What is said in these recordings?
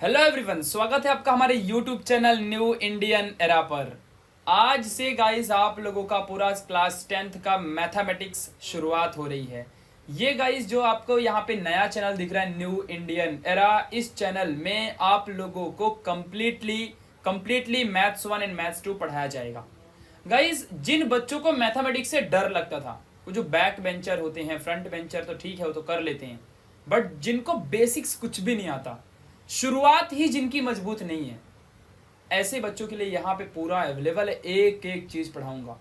Hello everyone, स्वागत है आपका हमारे YouTube channel new Indian era पर। आज से गाइस आप लोगों का पूरा क्लास 10th का मैथमेटिक्स शुरुआत हो रही है। ये गाइस जो आपको यहाँ पे नया चैनल दिख रहा है न्यू इंडियन एरा, इस चैनल में आप लोगों को कम्प्लीटली मैथ्स 1 एंड मैथ्स 2 पढ़ाया जाएगा। गाइस जिन बच्चों को मैथमेटिक्स से डर लगता था, वो जो बैक बेंचर होते हैं, फ्रंट बेंचर तो ठीक है वो तो कर लेते हैं, बट जिनको बेसिक्स कुछ भी नहीं आता, शुरुआत ही जिनकी मजबूत नहीं है, ऐसे बच्चों के लिए यहाँ पे पूरा अवेलेबल है। एक एक चीज पढ़ाऊंगा,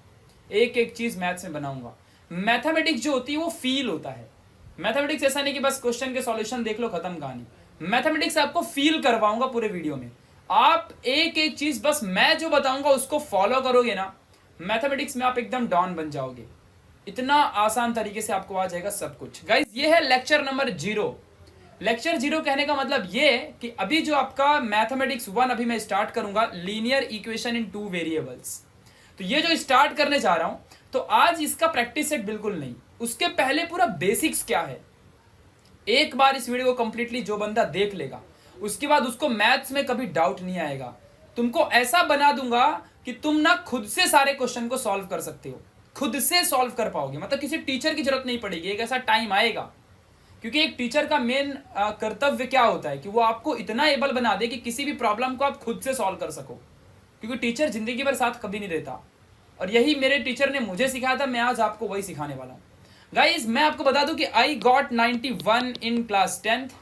एक एक चीज मैथ्स में बनाऊंगा। मैथमेटिक्स जो होती है वो फील होता है। मैथमेटिक्स ऐसा नहीं कि बस क्वेश्चन के सॉल्यूशन देख लो खत्म कहानी। मैथमेटिक्स आपको फील करवाऊंगा पूरे वीडियो में। आप एक एक चीज बस मैं जो बताऊंगा उसको फॉलो करोगे ना, मैथमेटिक्स में आप एकदम डॉन बन जाओगे। इतना आसान तरीके से आपको आ जाएगा सब कुछ। गाइज ये है लेक्चर नंबर 0। लेक्चर 0 कहने का मतलब ये कि अभी जो आपका मैथमेटिक्स 1 अभी मैं स्टार्ट करूंगा, लीनियर इक्वेशन इन 2 वेरिएबल्स। तो ये जो स्टार्ट करने जा रहा हूं, तो आज इसका प्रैक्टिस सेट बिल्कुल नहीं, उसके पहले पूरा बेसिक्स क्या है। एक बार इस वीडियो को कंप्लीटली जो बंदा देख लेगा, उसके बाद उसको मैथ्स में कभी डाउट नहीं आएगा। तुमको ऐसा बना दूंगा कि तुम ना खुद से सारे क्वेश्चन को सॉल्व कर सकते हो, खुद से सॉल्व कर पाओगे। मतलब किसी टीचर की जरूरत नहीं पड़ेगी। एक ऐसा टाइम आएगा, क्योंकि एक टीचर का मेन कर्तव्य क्या होता है कि वो आपको इतना एबल बना दे कि किसी भी प्रॉब्लम को आप खुद से सॉल्व कर सको। क्योंकि टीचर जिंदगी भर साथ कभी नहीं रहता, और यही मेरे टीचर ने मुझे सिखाया था, मैं आज आपको वही सिखाने वाला हूँ। गाइज मैं आपको बता दूं कि I got 91 in class 10th,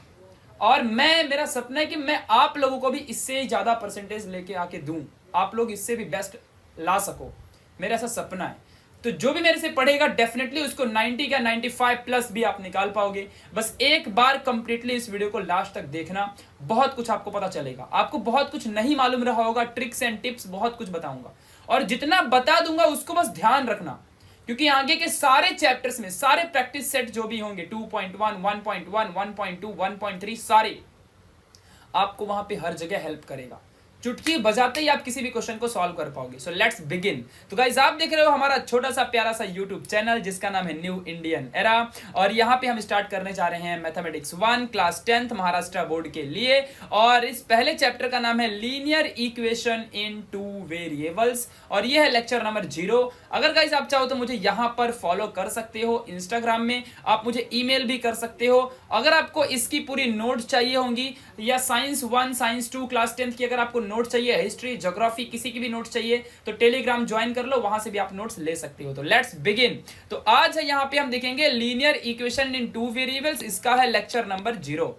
और मेरा सपना है कि मैं आप लोगों को भी इससे ज़्यादा परसेंटेज लेके आके दूं, आप लोग इससे भी बेस्ट ला सको। मेरा ऐसा सपना है। तो जो भी मेरे से पढ़ेगा डेफिनेटली उसको 90 या 95 प्लस भी आप निकाल पाओगे। बस एक बार कंप्लीटली इस वीडियो को लास्ट तक देखना, बहुत कुछ आपको पता चलेगा। आपको बहुत कुछ नहीं मालूम रहा होगा, ट्रिक्स एंड टिप्स बहुत कुछ बताऊंगा, और जितना बता दूंगा उसको बस ध्यान रखना, क्योंकि आगे के सारे चैप्टर्स में सारे प्रैक्टिस सेट जो भी होंगे 2.1, 1.1, 1.2, 1.3 सारे आपको वहां पे हर जगह हेल्प करेगा। चुटकी बजाते ही आप किसी भी क्वेश्चन को सॉल्व कर पाओगे। सो लेट्स बिगिन। तो गाइस आप देख रहे हो हमारा छोटा सा प्यारा सा यूट्यूब चैनल जिसका नाम है न्यू इंडियन एरा, और यहाँ पे हम स्टार्ट करने जा रहे हैं mathematics 1 class 10th Maharashtra board के लिए। और इस पहले चैप्टर का नाम है लीनियर इक्वेशन इन 2 वेरिएबल्स, और ये है लेक्चर नंबर 0। अगर गाइस आप चाहो तो मुझे यहाँ पर फॉलो कर सकते हो इंस्टाग्राम में, आप मुझे ईमेल भी कर सकते हो। अगर आपको इसकी पूरी नोट्स चाहिए होंगी, या साइंस 1 साइंस 2 क्लास 10th की अगर आपको नोट्स चाहिए, हिस्ट्री ज्योग्राफी किसी की भी नोट्स चाहिए, तो टेलीग्राम ज्वाइन कर लो, वहां से भी आप नोट्स ले सकते हो। तो लेट्स बिगिन। तो आज है यहाँ पे हम देखेंगे लीनियर इक्वेशन इन 2 वेरिएबल्स, इसका है लेक्चर नंबर 0।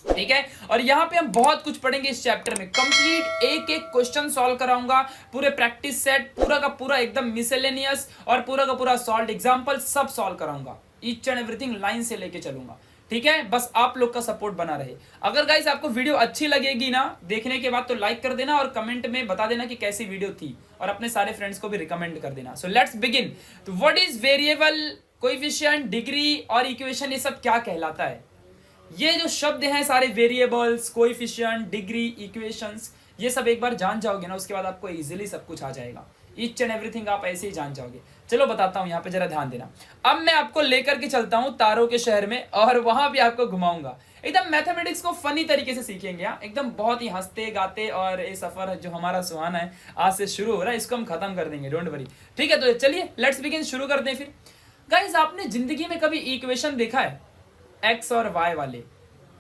ठीक है, और यहां पे हम बहुत कुछ पढ़ेंगे इस चैप्टर में। कंप्लीट एक एक क्वेश्चन सॉल्व कराऊंगा, पूरे प्रैक्टिस सेट पूरा का पूरा एकदम मिसलेनियस, और पूरा का पूरा सॉल्व एग्जांपल सब सॉल्व कराऊंगा। ईच एंड एवरीथिंग लाइन से लेके चलूंगा। ठीक है, बस आप लोग का सपोर्ट बना रहे। अगर गाइस आपको वीडियो अच्छी लगेगी ना देखने के बाद, तो लाइक कर देना और कमेंट में बता देना कि कैसी वीडियो थी, और अपने सारे फ्रेंड्स को भी रिकमेंड कर देना। So let's begin. तो what is variable, coefficient, degree और इक्वेशन, ये सब क्या कहलाता है? ये जो शब्द हैं सारे, वेरिएबल्स, कोएफिशिएंट, डिग्री, इक्वेशंस, ये सब एक बार जान जाओगे ना, उसके बाद आपको इजीली सब कुछ आ जाएगा। ईच एंड एवरीथिंग आप ऐसे ही जान जाओगे। चलो बताता हूं, यहाँ पे जरा ध्यान देना। अब मैं आपको लेकर के चलता हूं तारों के शहर में, और वहां भी आपको घुमाऊंगा। एकदम मैथमेटिक्स को फनी तरीके से सीखेंगे, एकदम बहुत ही हंसते गाते। और ये सफर जो हमारा सुहाना है आज से शुरू हो रहा है, इसको हम खत्म कर देंगे, डोंट वरी। ठीक है, तो चलिए लेट्स बिगिन, शुरू करते हैं फिर। गाइस आपने जिंदगी में कभी इक्वेशन देखा है एक्स और वाई वाले,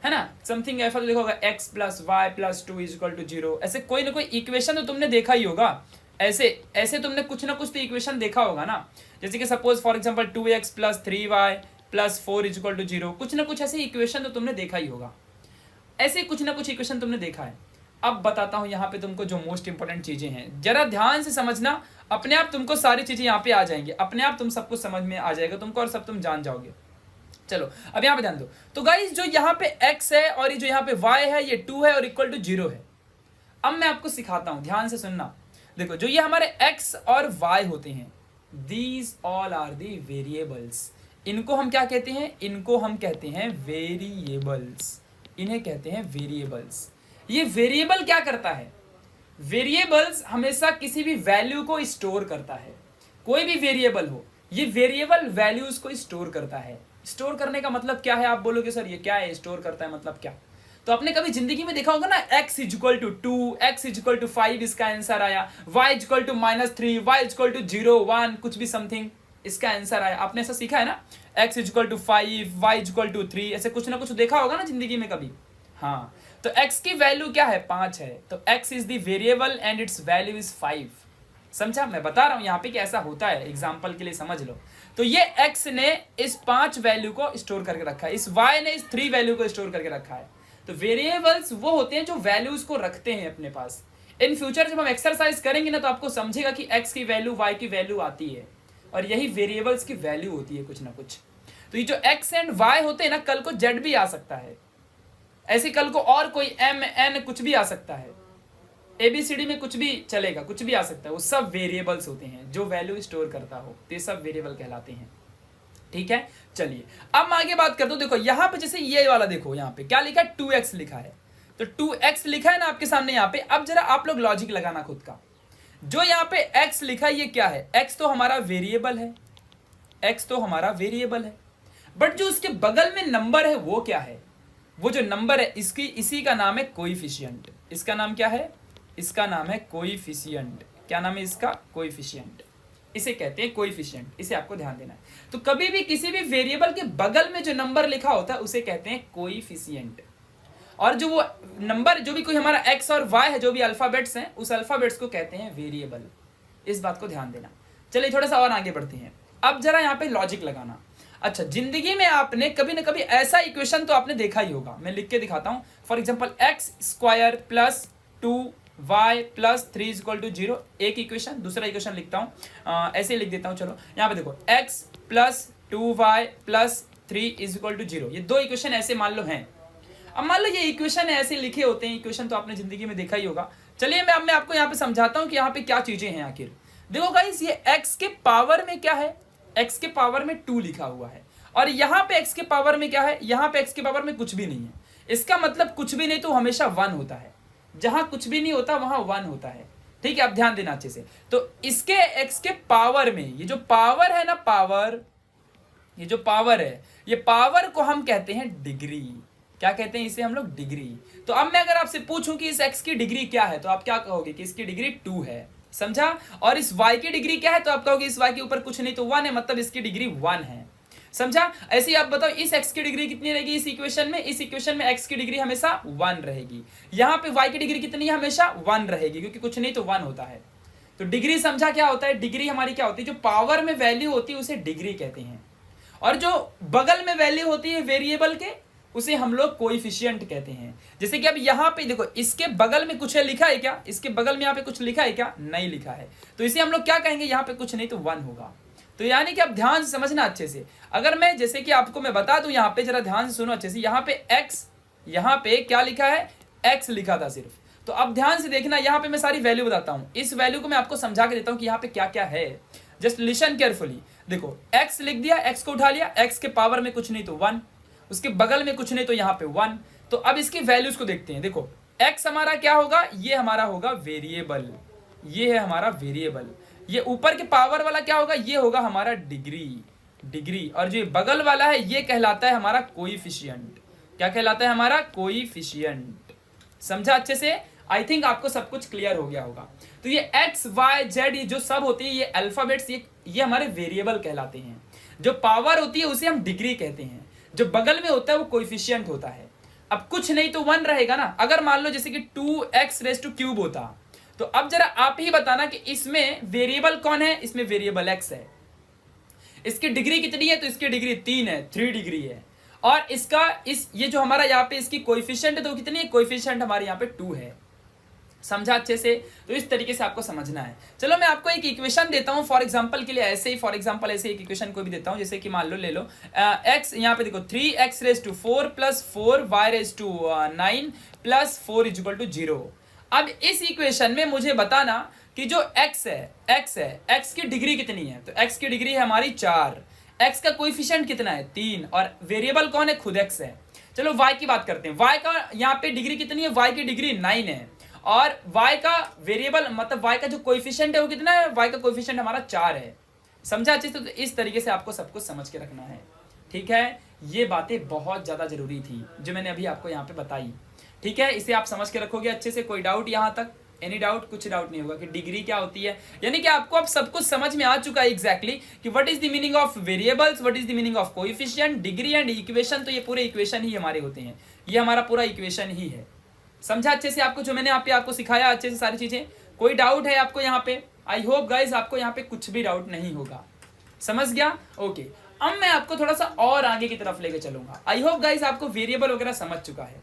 है ना? समथिंग ऐसा तो देखा होगा, X plus Y plus 2 is equal to 0। ऐसे कोई ना कोई इक्वेशन तो तुमने देखा ही होगा। ऐसे ऐसे तुमने कुछ ना कुछ तो इक्वेशन देखा होगा ना। जैसे कि suppose for example 2x plus 3y plus 4 is equal to 0। कुछ ना कुछ ऐसे इक्वेशन तो तुमने देखा ही होगा। ऐसे कुछ ना कुछ इक्वेशन तुमने देखा है। अब बताता हूं यहाँ पे तुमको जो मोस्ट इंपॉर्टेंट चीजें हैं, जरा ध्यान से समझना। अपने आप तुमको सारी चीजें यहाँ पे आ जाएंगी, अपने आप तुम सब कुछ समझ में आ जाएगा तुमको, और सब तुम जान जाओगे। चलो अब यहाँ पे ध्यान दो। तो गाइस जो यहाँ पे x है और ये जो यहाँ पे y है, ये 2 है और इक्वल टू 0 है। अब मैं आपको सिखाता हूं, ध्यान से सुनना। देखो जो ये हमारे x और y होते हैं, these all are the variables. इनको हम क्या कहते हैं? इनको हम कहते हैं वेरिएबल्स। इन्हें कहते हैं वेरिएबल्स। ये वेरिएबल क्या करता है? वेरिएबल्स हमेशा किसी भी वैल्यू को स्टोर करता है। कोई भी वेरिएबल हो, ये वेरिएबल वैल्यूज को स्टोर करता है। स्टोर करने का मतलब क्या है? आप बोलोगे सर ये क्या है, स्टोर करता है मतलब क्या? तो आपने कभी जिंदगी में देखा होगा ना, x equal to 2, x equal to 5 इसका आंसर आया, y equal to -3, y equal to 0 1 कुछ भी समथिंग इसका आंसर आया। आपने ऐसा सीखा है ना, x equal to 5, y equal to 3, ऐसे कुछ ना कुछ देखा होगा ना जिंदगी में कभी। हाँ, तो x की वैल्यू क्या है, 5 है, तो x is the variable and it's value is 5। समझा, मैं बता रहा हूं यहाँ पे कि ऐसा होता है, एग्जाम्पल के लिए समझ लो। तो ये x ने इस 5 वैल्यू को स्टोर करके रखा है, इस y ने इस 3 वैल्यू को स्टोर करके रखा है। तो वेरिएबल्स वो होते हैं जो वैल्यूज को रखते हैं अपने पास। इन फ्यूचर जब हम एक्सरसाइज करेंगे ना, तो आपको समझेगा कि x की वैल्यू y की वैल्यू आती है, और यही वेरिएबल्स की वैल्यू होती है कुछ ना कुछ। तो ये जो x एंड y होते हैं ना, कल को z भी आ सकता है, ऐसे कल को और कोई m n कुछ भी आ सकता है, ABCD में कुछ भी चलेगा, कुछ भी आ सकता है, वो सब वेरिएबल्स होते हैं जो वैल्यू स्टोर करता हो, तो ये सब वेरिएबल कहलाते हैं। ठीक है, चलिए अब मैं आगे बात करता हूं। देखो यहाँ पे जैसे ये वाला देखो, यहाँ पे क्या लिखा है, 2x लिखा है, तो 2x लिखा है ना आपके सामने यहाँ पे। अब जरा आप लोग लॉजिक लगाना खुद का, जो यहाँ पे x लिखा है ये क्या है, x तो हमारा वेरिएबल है, x तो हमारा वेरिएबल है, बट जो उसके बगल में नंबर है वो क्या है, वो जो नंबर है इसकी इसी का नाम है कोएफिशिएंट। इसका नाम क्या है, इसका नाम है कोएफिशिएंट। क्या नाम है इसका, कोएफिशिएंट, इसे कहते हैं कोएफिशिएंट, इसे आपको ध्यान देना है। तो कभी भी किसी भी वेरिएबल के बगल में जो नंबर लिखा होता है उसे कहते हैं कोएफिशिएंट, और जो वो नंबर जो भी कोई हमारा x और y है, जो भी अल्फाबेट्स हैं, उस अल्फाबेट्स को कहते हैं वेरिएबल। इस बात को ध्यान देना। चलिए थोड़ा सा और आगे बढ़ते हैं, अब जरा यहाँ पे लॉजिक लगाना। अच्छा, जिंदगी में आपने कभी ना कभी ऐसा इक्वेशन तो आपने देखा ही होगा, मैं लिख के दिखाता हूं। For example x² plus 2y plus 3 equal to 0, एक इक्वेशन। दूसरा इक्वेशन लिखता हूं, ऐसे ही लिख देता हूं। चलो यहाँ पे देखो, x plus 2y plus 3 equal to 0, ये दो इक्वेशन ऐसे मान लो हैं। अब मान लो ये इक्वेशन ऐसे लिखे होते हैं, इक्वेशन तो आपने जिंदगी में देखा ही होगा। चलिए मैं आपको यहाँ पे समझाता हूँ कि यहाँ पे क्या चीजें हैं आखिर। देखो गाइस, ये x के पावर में क्या है, x के पावर में 2 लिखा हुआ है, और यहाँ पे x के पावर में क्या है, यहाँ पे x के पावर में कुछ भी नहीं है। इसका मतलब कुछ भी नहीं तो हमेशा 1 होता है, जहां कुछ भी नहीं होता वहां 1 होता है। ठीक है, आप ध्यान देना अच्छे से। तो इसके x के पावर में ये जो पावर है ना, पावर, ये जो पावर है, ये पावर को हम कहते हैं डिग्री। क्या कहते हैं इसे हम लोग, डिग्री। तो अब मैं अगर आपसे पूछूं कि इस x की डिग्री क्या है, तो आप क्या कहोगे कि इसकी डिग्री 2 है, समझा। और इस y की डिग्री क्या है, तो आप कहोगे इस y के ऊपर कुछ नहीं तो 1 है, मतलब इसकी डिग्री 1 है, समझा। ऐसे ही आप बताओ इस x की डिग्री कितनी रहेगी इस इक्वेशन में, इस इक्वेशन में x की डिग्री हमेशा 1 रहेगी। यहाँ पे y की डिग्री कितनी है, हमेशा 1 रहेगी, क्योंकि कुछ नहीं तो 1 होता है। तो डिग्री समझा क्या होता है, डिग्री हमारी क्या होती है, जो पावर में वैल्यू होती है उसे डिग्री कहते हैं, और जो बगल में वैल्यू होती है वेरिएबल के उसे हम लोग कोएफिशिएंट कहते हैं। जैसे कि अब यहाँ पे देखो, इसके बगल में कुछ है लिखा है क्या, इसके बगल में यहाँ पे कुछ लिखा है क्या, नहीं लिखा है, तो इसे हम लोग क्या कहेंगे, यहाँ पे कुछ नहीं तो 1 होगा। तो यानी कि आप ध्यान से समझना अच्छे से। अगर मैं जैसे कि आपको मैं बता दूं, यहाँ पे जरा ध्यान से सुनो अच्छे से, यहाँ पे x, यहाँ पे क्या लिखा है, x लिखा था सिर्फ। तो अब ध्यान से देखना, यहाँ पे मैं सारी वैल्यू बताता हूँ, इस वैल्यू को मैं आपको समझा के देता हूँ कि यहाँ पे क्या क्या है। Just listen carefully. देखो x लिख दिया, x को उठा लिया, x के पावर में कुछ नहीं तो 1, उसके बगल में कुछ नहीं तो यहाँ पे 1। तो अब इसकी वैल्यूज को देखते हैं। देखो x हमारा क्या होगा, ये हमारा होगा वेरिएबल, ये है हमारा वेरिएबल। ये ऊपर के पावर वाला क्या होगा, ये होगा हमारा डिग्री, और जो बगल वाला है ये कहलाता है हमारा कोएफिशिएंट। क्या कहलाता है, हमारा कोएफिशिएंट। समझा अच्छे से, आई थिंक आपको सब कुछ क्लियर हो गया होगा। तो ये x y z ये जो सब होती है, ये अल्फाबेट्स, ये हमारे वेरिएबल कहलाते हैं। जो पावर होती है उसे हम डिग्री कहते हैं, जो बगल में होता है वो कोएफिशिएंट होता है। अब कुछ नहीं तो 1 रहेगा ना। अगर मान लो जैसे कि 2x³ होता, तो अब जरा आप ही बताना कि इसमें वेरिएबल कौन है, इसमें वेरिएबल x है। इसकी डिग्री कितनी है, तो इसकी डिग्री 3 है, 3 डिग्री है। और इसका ये जो हमारा यहाँ पे इसकी कोएफिशिएंट है, तो कितनी है, कोएफिशिएंट हमारे यहाँ पे 2 है। समझा अच्छे से। तो इस तरीके से आपको समझना है। चलो मैं आपको एक इक्वेशन देता हूँ फॉर एग्जांपल के लिए, ऐसे ही फॉर एग्जांपल ऐसे एक इक्वेशन को भी देता हूँ। जैसे कि मान लो ले लो x, यहाँ पे देखो 3x⁴ plus 4y⁹ plus 4 equal to 0। अब इस इक्वेशन में मुझे बताना कि जो x है, x की डिग्री कितनी है, तो x की डिग्री है हमारी 4, x का कोएफिशिएंट कितना है 3, और वेरिएबल कौन है, खुद x है। चलो y की बात करते हैं। y का यहाँ पे डिग्री कितनी है, y की डिग्री 9 है, और y का वेरिएबल मतलब y का जो कोएफिशिएंट है वो कितना है, y का कोएफिशिएंट हमारा 4 है। समझा अच्छे से। तो इस तरीके से आपको सब कुछ समझ के रखना है, ठीक है। ये बातें बहुत ज़्यादा जरूरी थी जो मैंने अभी आपको यहाँ पे बताई। ठीक है, इसे आप समझ के रखोगे अच्छे से। कोई डाउट यहाँ तक? Any doubt? कुछ डाउट नहीं होगा कि डिग्री क्या होती है, यानी कि आपको अब सब कुछ समझ में आ चुका है एग्जैक्टली कि what is the meaning of variables, what is the meaning of coefficient, degree and equation. तो ये पूरे इक्वेशन ही हमारे होते हैं, ये हमारा पूरा इक्वेशन ही है। समझा अच्छे से आपको जो मैंने आपको सिखाया अच्छे से सारी चीजें? कोई डाउट है आपको यहाँ पे? आई होप गाइज आपको यहाँ पे कुछ भी डाउट नहीं होगा। समझ गया? ओके। अब मैं आपको थोड़ा सा और आगे की तरफ लेके चलूंगा। आई होप गाइज आपको वेरिएबल वगैरह समझ चुका है।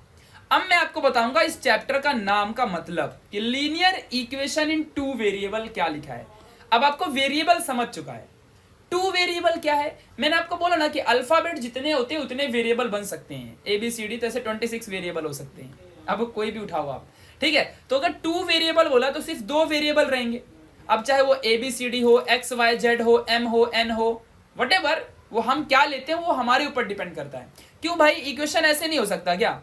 अब मैं आपको बताऊंगा इस चैप्टर का नाम का मतलब कि लीनियर इक्वेशन इन टू वेरिएबल क्या लिखा है। अब आपको वेरिएबल समझ चुका है, टू वेरिएबल क्या है। मैंने आपको बोला ना कि अल्फाबेट जितने होते हैं उतने वेरिएबल बन सकते हैं, ABCD, तो ऐसे 26 वेरिएबल हो सकते हैं। अब कोई भी उठाओ आप, ठीक है। तो अगर टू वेरिएबल बोला तो सिर्फ दो वेरिएबल रहेंगे। अब चाहे वो ABCD हो, XYZ हो, M हो, N हो, व्हाटएवर, वो हम क्या लेते हैं वो हमारे ऊपर डिपेंड करता है। क्यों भाई? इक्वेशन ऐसे नहीं हो सकता क्या?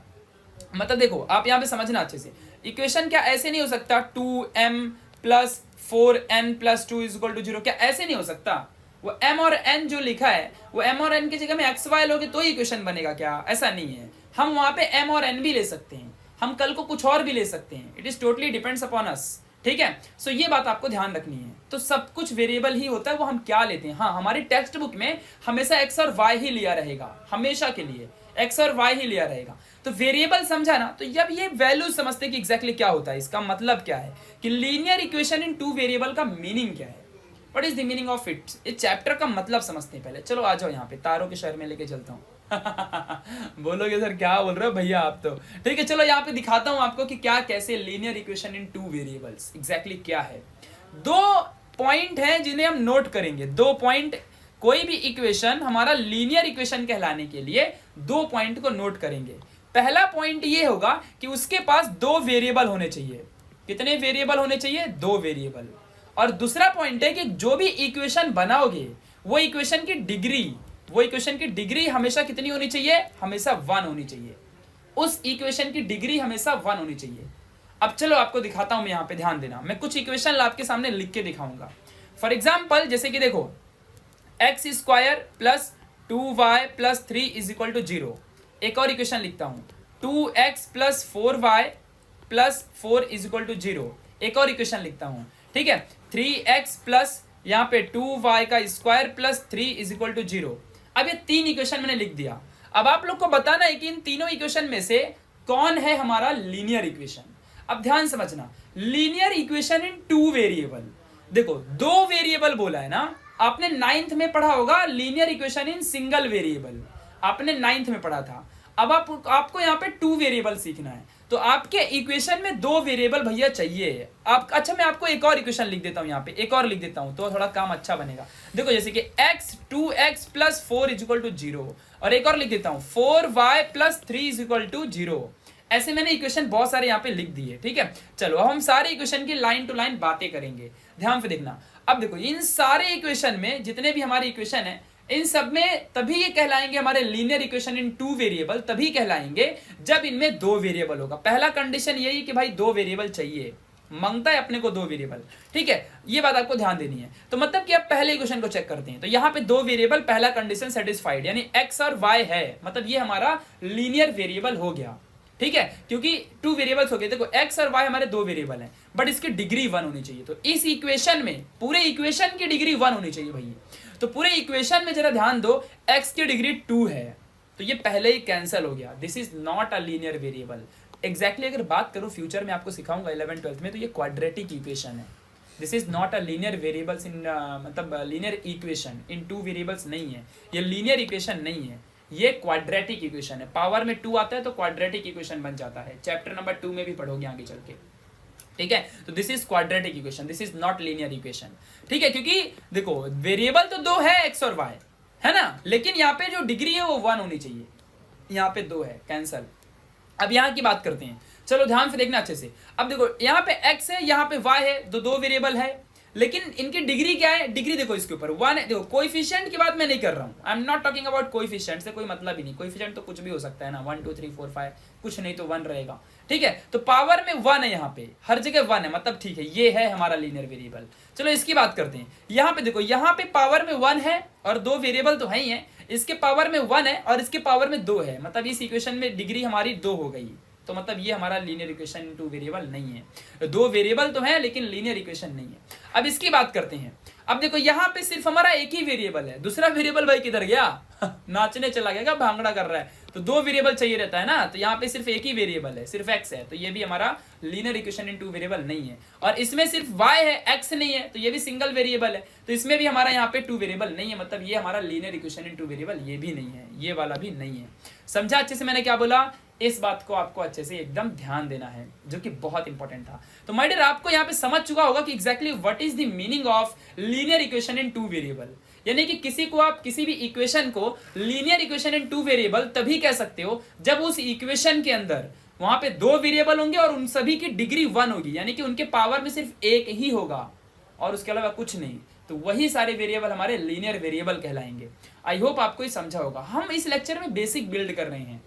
मतलब देखो आप यहाँ पे समझना अच्छे से, इक्वेशन क्या ऐसे नहीं हो सकता 2m + 4n + 2 = 0? क्या ऐसे नहीं हो सकता? वो m और n जो लिखा है, वो m और n की जगह में xy लोगे तो इक्वेशन बनेगा क्या? ऐसा नहीं है। हम वहां पे m और n भी ले सकते हैं, हम कल को कुछ और भी ले सकते हैं। It is totally depends upon us, ठीक है। सो ये बात आपको ध्यान रखनी है। तो सब कुछ वेरिएबल ही होता है, वो हम क्या लेते हैं। हाँ, हमारी टेक्स्ट बुक में हमेशा x और y ही लिया रहेगा, हमेशा के लिए x और y ही लिया रहेगा। तो वेरिएबल समझा ना? तो जब ये वैल्यू समझते कि एग्जैक्टली क्या होता है, इसका मतलब क्या है कि लीनियर इक्वेशन इन टू वेरिएबल का मीनिंग क्या है, what is the meaning of it. इस चैप्टर का मतलब समझते हैं पहले। चलो आ जाओ यहाँ पे, तारों के शहर में लेके चलता हूँ। बोलोगे सर क्या बोल रहे हो भैया आप तो, ठीक है। चलो यहाँ पे दिखाता हूँ आपको कि क्या कैसे लीनियर इक्वेशन इन टू वेरिएबल्स एग्जैक्टली क्या है। दो पॉइंट हैं जिन्हें हम नोट करेंगे, 2 पॉइंट। कोई भी इक्वेशन हमारा लीनियर इक्वेशन कहलाने के लिए 2 पॉइंट को नोट करेंगे। पहला पॉइंट ये होगा कि उसके पास 2 वेरिएबल होने चाहिए। कितने वेरिएबल होने चाहिए? 2 वेरिएबल। और दूसरा पॉइंट है कि जो भी इक्वेशन बनाओगे वो इक्वेशन की डिग्री हमेशा कितनी होनी चाहिए? हमेशा 1 होनी चाहिए। उस इक्वेशन की डिग्री हमेशा 1 होनी चाहिए। अब चलो आपको दिखाता हूं मैं, यहाँ पे ध्यान देना। मैं कुछ इक्वेशन आपके सामने लिख के दिखाऊंगा। फॉर एग्जाम्पल जैसे कि देखो, x² + 2y + 3 = 0। एक और इक्वेशन लिखता हूं, 2x + 4y + 4 = 0। एक और इक्वेशन लिखता हूं, ठीक है। 3x + यहाँ पे 2y² + 3 = 0। अब ये 3 इक्वेशन मैंने लिख दिया। अब आप लोग को बताना है कि इन तीनों इक्वेशन में से कौन है हमारा लीनियर इक्वेशन। अब ध्यान समझना, लीनियर इक्वेशन इन टू वेरिएबल। देखो 2 वेरिएबल बोला है ना, आपने 9th में पढ़ा होगा linear equation in single variable, आपने 9th में पढ़ा था। अब आपको यहाँ पे 2 वेरिएबल सीखना है, तो आपके इक्वेशन में 2 वेरिएबल भैया चाहिए। अच्छा मैं आपको एक और इक्वेशन लिख देता हूँ, यहाँ पे एक और लिख देता हूँ तो थोड़ा काम अच्छा बनेगा। देखो जैसे कि x 2x + 4 = 0, और एक और लिख देता हूँ 4y + 3 = 0। ऐसे मैंने इक्वेशन बहुत सारे यहाँ पे लिख दिए, ठीक है। चलो अब हम सारे इक्वेशन की लाइन टू लाइन बातें करेंगे, ध्यान से देखना। अब देखो इन सारे इक्वेशन में जितने भी हमारे इक्वेशन है, इन सब में तभी ये कहलाएंगे हमारे लीनियर इक्वेशन इन टू वेरिएबल, तभी कहलाएंगे जब इनमें 2 वेरिएबल होगा। पहला कंडीशन यही है कि भाई 2 वेरिएबल चाहिए, मांगता है अपने को 2 वेरिएबल, ठीक है। ये बात आपको ध्यान देनी है। तो मतलब कि आप पहले इक्वेशन को चेक करते हैं, तो यहाँ पे 2 वेरिएबल, पहला कंडीशन सेटिस्फाइड, यानी x और y है, मतलब ये हमारा लीनियर वेरिएबल हो गया, ठीक है। क्योंकि 2 वेरिएबल्स हो गए। देखो x और y हमारे 2 वेरिएबल हैं, बट इसकी डिग्री 1 होनी चाहिए। तो इस इक्वेशन में पूरे इक्वेशन की डिग्री 1 होनी चाहिए भैया। तो पूरे इक्वेशन में जरा ध्यान दो, x की डिग्री 2 है, तो ये पहले ही कैंसिल हो गया। This is not a linear variable. Exactly अगर बात करूं फ्यूचर में आपको सिखाऊंगा 11th 12th में, तो ये क्वाड्रेटिक इक्वेशन है। This is not a linear variables in मतलब लीनियर इक्वेशन इन 2 वेरिएबल्स नहीं है, ये लीनियर इक्वेशन नहीं है, ये क्वाड्रेटिक इक्वेशन है। पावर में 2 आता है तो क्वाड्रेटिक इक्वेशन बन जाता है। चैप्टर नंबर 2 में भी पढ़ोगे आगे चल के, ठीक है। तो this is quadratic equation, this is not linear equation, ठीक है। क्योंकि देखो वेरिएबल तो 2 है, x और y है ना, लेकिन यहाँ पे जो डिग्री है वो 1 होनी चाहिए, यहाँ पे 2 है, कैंसल। अब यहाँ की बात करते हैं, चलो ध्यान से देखना अच्छे से। अब देखो यहाँ पे x है, यहाँ पे y है, 2 वेरिएबल है, लेकिन इनकी डिग्री क्या है? डिग्री देखो इसके ऊपर 1 है। देखो कोएफिशिएंट की बात मैं नहीं कर रहा हूँ, I am not talking about coefficient, से कोई मतलब ही नहीं। कोएफिशिएंट तो कुछ भी हो सकता है ना, 1 2 3 4 5, कुछ नहीं तो 1 रहेगा, ठीक है। तो पावर में 1 है, यहाँ पे हर जगह 1 है, मतलब ठीक है, ये है हमारा लीनियर वेरिएबल। चलो इसकी बात करते हैं। यहाँ पे देखो, यहाँ पे पावर में 1 है और 2 वेरिएबल तो है ही है, इसके पावर में 1 है और इसके पावर में 2 है, मतलब इस इक्वेशन में डिग्री हमारी 2 हो गई, तो मतलब ये हमारा लीनियर इक्वेशन इन टू वेरिएबल नहीं है। दो वेरिएबल तो है लेकिन लीनियर इक्वेशन नहीं है। अब इसकी बात करते हैं। अब देखो यहाँ पे सिर्फ हमारा एक ही वेरिएबल है, दूसरा वेरिएबल भाई किधर गया? नाचने चला गया क्या? भांगड़ा कर रहा है। तो दो वेरिएबल चाहिए रहता है ना, तो यहाँ पे सिर्फ एक ही वेरिएबल है, सिर्फ x है, तो ये भी हमारा लीनियर इक्वेशन इन टू वेरिएबल नहीं है। और इसमें सिर्फ y है, x नहीं है, तो ये भी सिंगल वेरिएबल है, तो इसमें भी हमारा यहाँ पे टू वेरिएबल नहीं है, मतलब ये हमारा लीनियर इक्वेशन इन टू वेरिएबल ये भी नहीं है, ये वाला भी नहीं है। समझा अच्छे से मैंने क्या बोला? इस बात को आपको अच्छे से एकदम ध्यान देना है, जो कि बहुत इंपॉर्टेंट था। तो माय डियर, आपको यहाँ पे समझ चुका होगा कि exactly what is the meaning of linear equation in two variable. यानी कि किसी को आप किसी भी इक्वेशन को लीनियर इक्वेशन इन टू वेरिएबल तभी कह सकते हो जब उस इक्वेशन के अंदर वहां पे दो वेरिएबल होंगे और उन सभी की डिग्री 1 होगी, यानी कि उनके पावर में सिर्फ एक ही होगा और उसके अलावा कुछ नहीं, तो वही सारे वेरिएबल हमारे लीनियर वेरिएबल कहलाएंगे। आई होप आपको ये समझा होगा। हम इस लेक्चर में बेसिक बिल्ड कर रहे हैं,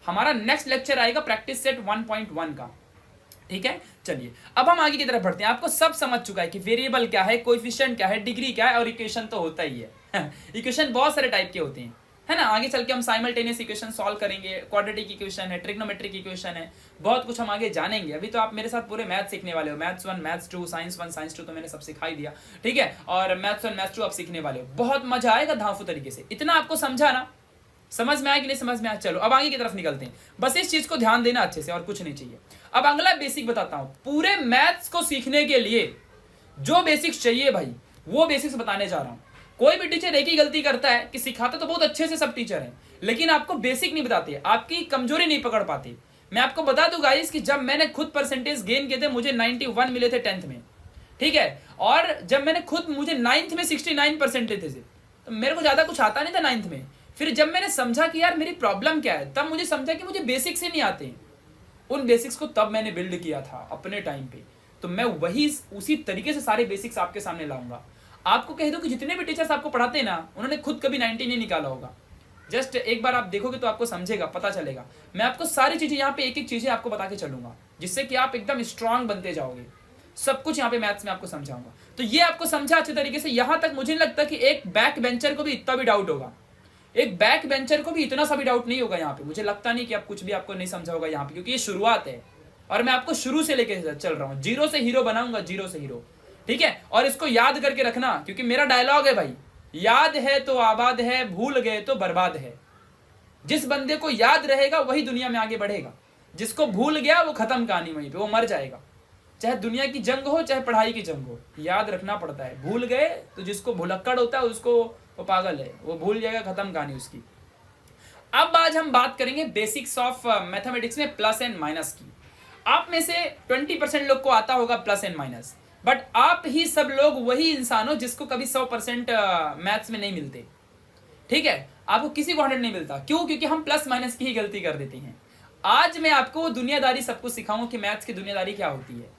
हमारा नेक्स्ट लेक्चर आएगा प्रैक्टिस सेट 1.1 का, ठीक है। चलिए अब हम आगे की तरफ बढ़ते हैं। आपको सब समझ चुका है कि वेरिएबल क्या है, कोएफिशिएंट क्या है, डिग्री क्या है और इक्वेशन तो होता ही है। इक्वेशन बहुत सारे टाइप के होते हैं, है ना। आगे चल के हम साइमल्टेनियस इक्वेशन सॉल्व करेंगे, क्वाड्रेटिक इक्वेशन है, ट्रिग्नोमेट्रिक इक्वेशन है, बहुत कुछ हम आगे जानेंगे। अभी तो आप मेरे साथ पूरे मैथ सीखने वाले हो, मैथ्स 1 मैथ्स 2 साइंस 1 साइंस 2 तो मैंने सब सिखाई दिया, ठीक है। और मैथ्स 1 मैथ्स 2 आप सीखने वाले हो, बहुत मजा आएगा धांसू तरीके से। इतना आपको समझा ना? समझ में आया कि नहीं समझ में आया? चलो अब आगे की तरफ निकलते हैं। बस इस चीज को ध्यान देना अच्छे से और कुछ नहीं चाहिए। अब अगला बेसिक बताता हूं। पूरे मैथ्स को सीखने के लिए जो बेसिक्स चाहिए भाई, वो बेसिक्स बताने जा रहा हूं। कोई भी टीचर एक ही गलती करता है कि सिखाते तो बहुत अच्छे से सब टीचर हैं, लेकिन आपको बेसिक नहीं बताते, आपकी कमजोरी नहीं पकड़ पाते। मैं आपको बता दूं गाइस कि जब मैंने खुद परसेंटेज गेन किए थे, मुझे 91 मिले थे 10th में, ठीक है। और जब मैंने खुद मुझे 9th में 69 परसेंटेज थे, तो मेरे को ज्यादा कुछ आता नहीं था 9th में। फिर जब मैंने समझा कि यार मेरी प्रॉब्लम क्या है, तब मुझे समझा कि मुझे बेसिक्स ही नहीं आते। उन बेसिक्स को तब मैंने बिल्ड किया था अपने टाइम पे। तो मैं वही उसी तरीके से सारे बेसिक्स आपके सामने लाऊंगा। आपको कह दूं कि जितने भी टीचर्स आपको पढ़ाते हैं ना, उन्होंने खुद कभी 90 नहीं निकाला होगा। जस्ट एक बार आप देखोगे तो आपको समझेगा, पता चलेगा। मैं आपको सारी चीजें यहाँ पे एक एक चीजें आपको बता के चलूंगा, जिससे कि आप एकदम स्ट्रांग बनते जाओगे। सब कुछ यहाँ पे मैथ्स में आपको समझाऊंगा। तो ये आपको समझा अच्छे तरीके से। यहाँ तक मुझे नहीं लगता कि एक बैक बेंचर को भी इतना भी डाउट होगा, एक बैक बेंचर को भी इतना सा भी डाउट नहीं होगा यहाँ पे। मुझे लगता नहीं कि आप कुछ भी आपको नहीं समझा होगा यहाँ पे, क्योंकि ये शुरुआत है और मैं आपको शुरू से लेके चल रहा हूँ। जीरो से हीरो बनाऊंगा, जीरो से हीरो, ठीक है। और इसको याद करके रखना, क्योंकि मेरा डायलॉग है भाई, याद है तो आबाद है, भूल गए तो बर्बाद है। जिस बंदे को याद रहेगा वही दुनिया में आगे बढ़ेगा, जिसको भूल गया वो खत्म कहानी, वहीं पे वो मर जाएगा। चाहे दुनिया की जंग हो, चाहे पढ़ाई की जंग हो, याद रखना पड़ता है। भूल गए तो जिसको भुलक्कड़ होता है उसको, वो पागल है, वो भूल जाएगा, खत्म कहानी उसकी। अब आज हम बात करेंगे बेसिक्स ऑफ मैथमेटिक्स में प्लस एंड माइनस की। आप में से 20% लोग को आता होगा प्लस एंड माइनस, बट आप ही सब लोग वही इंसान हो जिसको कभी 100% मैथ्स में नहीं मिलते, ठीक है। आपको किसी को 100 नहीं मिलता। क्यों? क्योंकि हम प्लस माइनस की ही गलती कर देते हैं। आज मैं आपको दुनियादारी सब कुछ सिखाऊंगा कि मैथ्स की दुनियादारी क्या होती है,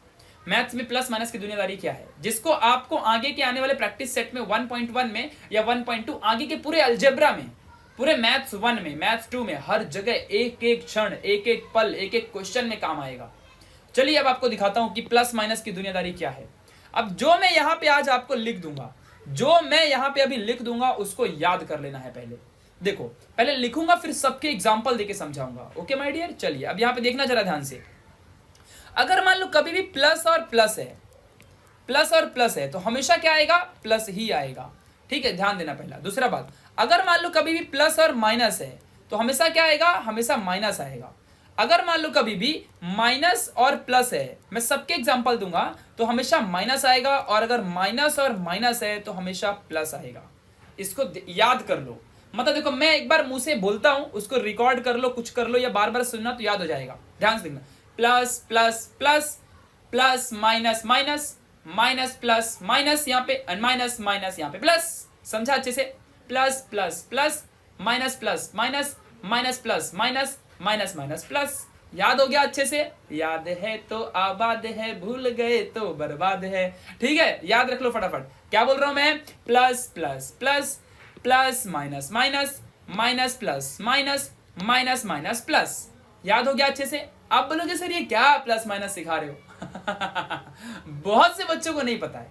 मैथ्स में प्लस माइनस की दुनियादारी क्या है, जिसको आपको आगे के आने वाले प्रैक्टिस सेट में 1.1 में या 1.2 आगे के पूरे अलजेब्रा में, पूरे मैथ्स 1 में, मैथ्स 2 में, हर जगह एक एक क्षण, एक एक पल, एक एक क्वेश्चन में काम आएगा। चलिए अब आपको दिखाता हूं कि प्लस माइनस की दुनियादारी क्या है। अब जो मैं यहां पे आज आपको लिख दूंगा, जो मैं यहां पे अभी लिख दूंगा, उसको याद कर लेना है। पहले देखो, पहले लिखूंगा फिर सबके एग्जाम्पल देके समझाऊंगा। ओके माय डियर, चलिए अब यहां पे देखना जरा ध्यान से। अगर मान लो कभी भी प्लस और प्लस है, प्लस और प्लस है, तो हमेशा क्या आएगा? प्लस ही आएगा, ठीक है। ध्यान देना पहला। दूसरा बात, अगर मान लो कभी भी प्लस और माइनस है, तो हमेशा क्या आएगा? हमेशा माइनस आएगा। अगर मान लो कभी भी माइनस और प्लस है, मैं सबके एग्जांपल दूंगा, तो हमेशा माइनस आएगा। और अगर माइनस और माइनस है तो हमेशा प्लस आएगा। इसको याद कर लो। मतलब देखो, मैं एक बार मुंह से बोलता हूं, उसको रिकॉर्ड कर लो, कुछ कर लो, या बार बार सुनना तो याद हो जाएगा। ध्यान से देखना, plus plus plus, plus minus minus, minus plus minus यहाँ पे, माइनस माइनस यहाँ पे प्लस। समझा अच्छे से? Plus plus plus, minus plus minus, minus plus minus, minus minus plus. याद हो गया अच्छे से? याद है तो आबाद है, भूल गए तो बर्बाद है, ठीक है। याद रख लो फटाफट। क्या बोल रहा हूं मैं? Plus plus plus, plus minus minus, minus plus minus, minus minus plus. याद हो गया अच्छे से? आप बोलोगे सर ये क्या प्लस माइनस सिखा रहे हो? बहुत से बच्चों को नहीं पता है।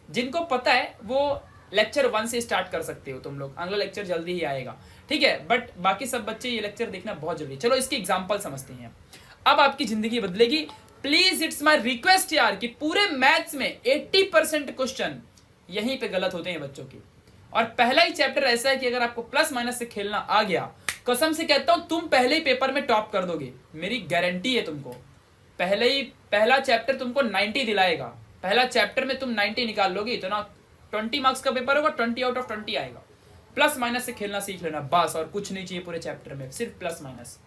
जिनको पता है वो लेक्चर 1 से स्टार्ट कर सकते हो तुम लोग, अगला लेक्चर जल्दी ही आएगा, ठीक है। बट बाकी सब बच्चे ये लेक्चर देखना बहुत जरूरी है। चलो इसकी एग्जांपल समझते हैं। अब आपकी जिंदगी बदलेगी। प्लीज इट्स माय रिक्वेस्ट यार कि पूरे मैथ्स में 80% क्वेश्चन यहीं पे गलत होते हैं बच्चों की। और पहला ही चैप्टर ऐसा है कि अगर आपको प्लस माइनस से खेलना आ गया, कसम से कहता हूं तुम पहले ही पेपर में टॉप कर दोगे, मेरी गारंटी है तुमको। पहला चैप्टर तुमको 90 दिलाएगा, पहला चैप्टर में तुम 90 निकाल लोगे तो ना 20 मार्क्स का पेपर होगा, 20 आउट ऑफ 20 आएगा। प्लस माइनस से खेलना सीख लेना बस, और कुछ नहीं चाहिए पूरे चैप्टर में, सिर्फ प्लस माइनस।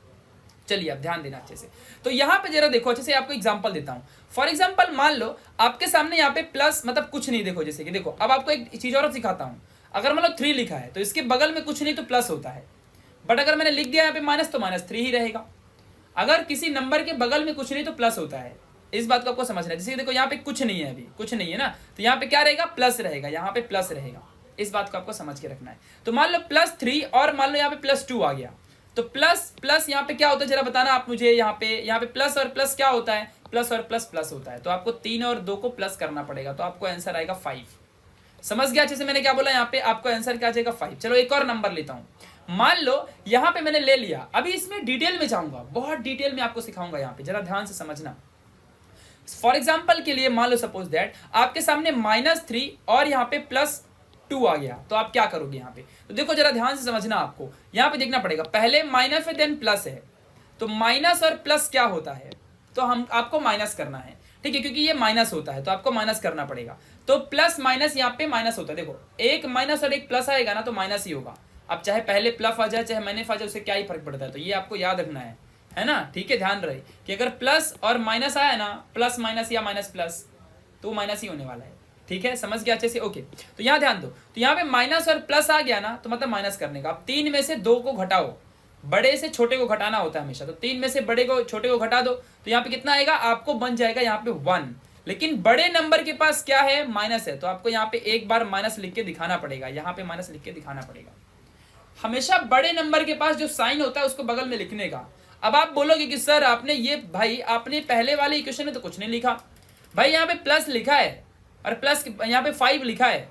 चलिए अब ध्यान देना अच्छे से। तो यहाँ पे जरा देखो अच्छे से, आपको एग्जांपल देता हूँ। फॉर एग्जांपल मान लो आपके सामने यहाँ पे प्लस मतलब कुछ नहीं, देखो जैसे कि देखो, अब आपको एक चीज और सिखाता हूँ। अगर मान लो 3 लिखा है तो इसके बगल में कुछ नहीं तो प्लस होता है, बट अगर मैंने लिख दिया यहाँ पे माइनस तो -3 ही रहेगा। अगर किसी नंबर के बगल में कुछ नहीं तो प्लस होता है, इस बात को आपको समझना है। जैसे देखो यहाँ पे कुछ नहीं है, अभी कुछ नहीं है ना, तो यहाँ पे क्या रहेगा, प्लस रहेगा, यहाँ पे प्लस रहेगा। इस बात को आपको समझ के रखना है। तो मान लो +3 और मान लो यहाँ पे +2 आ गया, तो प्लस प्लस यहाँ पे क्या होता है जरा बताना आप मुझे। यहाँ पे प्लस और प्लस क्या होता है, प्लस और प्लस प्लस होता है। तो आपको 3 और 2 को प्लस करना पड़ेगा, तो आपको आंसर आएगा 5। समझ गया अच्छे से मैंने क्या बोला, यहाँ पे आपको आंसर क्या आ जाएगा 5। चलो एक और नंबर लेता हूं। मान लो यहाँ पे मैंने ले लिया, अभी इसमें डिटेल में जाऊंगा, बहुत डिटेल में आपको सिखाऊंगा, यहाँ पे जरा ध्यान से समझना। फॉर एग्जाम्पल के लिए मान लो सपोज दैट आपके सामने -3 और यहाँ पे +2 आ गया, तो आप क्या करोगे यहाँ पे। तो देखो जरा ध्यान से समझना, आपको यहाँ पे देखना पड़ेगा, पहले माइनस है देन प्लस है। तो माइनस और प्लस क्या होता है, तो हम आपको माइनस करना है, ठीक है, क्योंकि ये माइनस होता है तो आपको माइनस करना पड़ेगा। तो प्लस माइनस यहाँ पे माइनस होता है, देखो एक माइनस और एक प्लस आएगा ना तो माइनस ही होगा। अब चाहे पहले प्लस आ जाए चाहे माइनस आ जाए, उससे क्या ही फर्क पड़ता है। तो ये आपको याद रखना है ना, ठीक है, ध्यान रहे कि अगर प्लस और माइनस आया ना, प्लस माइनस या माइनस प्लस, तो माइनस ही होने वाला है, ठीक है, समझ गया अच्छे से, ओके। तो यहाँ ध्यान दो, तो यहाँ पे माइनस और प्लस आ गया ना तो मतलब माइनस करने का। अब 3 में से 2 को घटाओ, बड़े से छोटे को घटाना होता है हमेशा, तो 3 में से बड़े को छोटे को घटा दो, तो यहाँ पे कितना आएगा, आपको बन जाएगा यहाँ पे 1। लेकिन बड़े नंबर के पास क्या है, माइनस है, तो आपको यहाँ पे एक बार माइनस लिख के दिखाना पड़ेगा, यहाँ पे माइनस लिख के दिखाना पड़ेगा। हमेशा बड़े नंबर के पास जो साइन होता है उसको बगल में लिखने का। अब आप बोलोगे कि सर आपने ये, भाई आपने पहले वाले इक्वेशन में तो कुछ नहीं लिखा, भाई यहाँ पे प्लस लिखा है और प्लस यहाँ पे 5 लिखा है,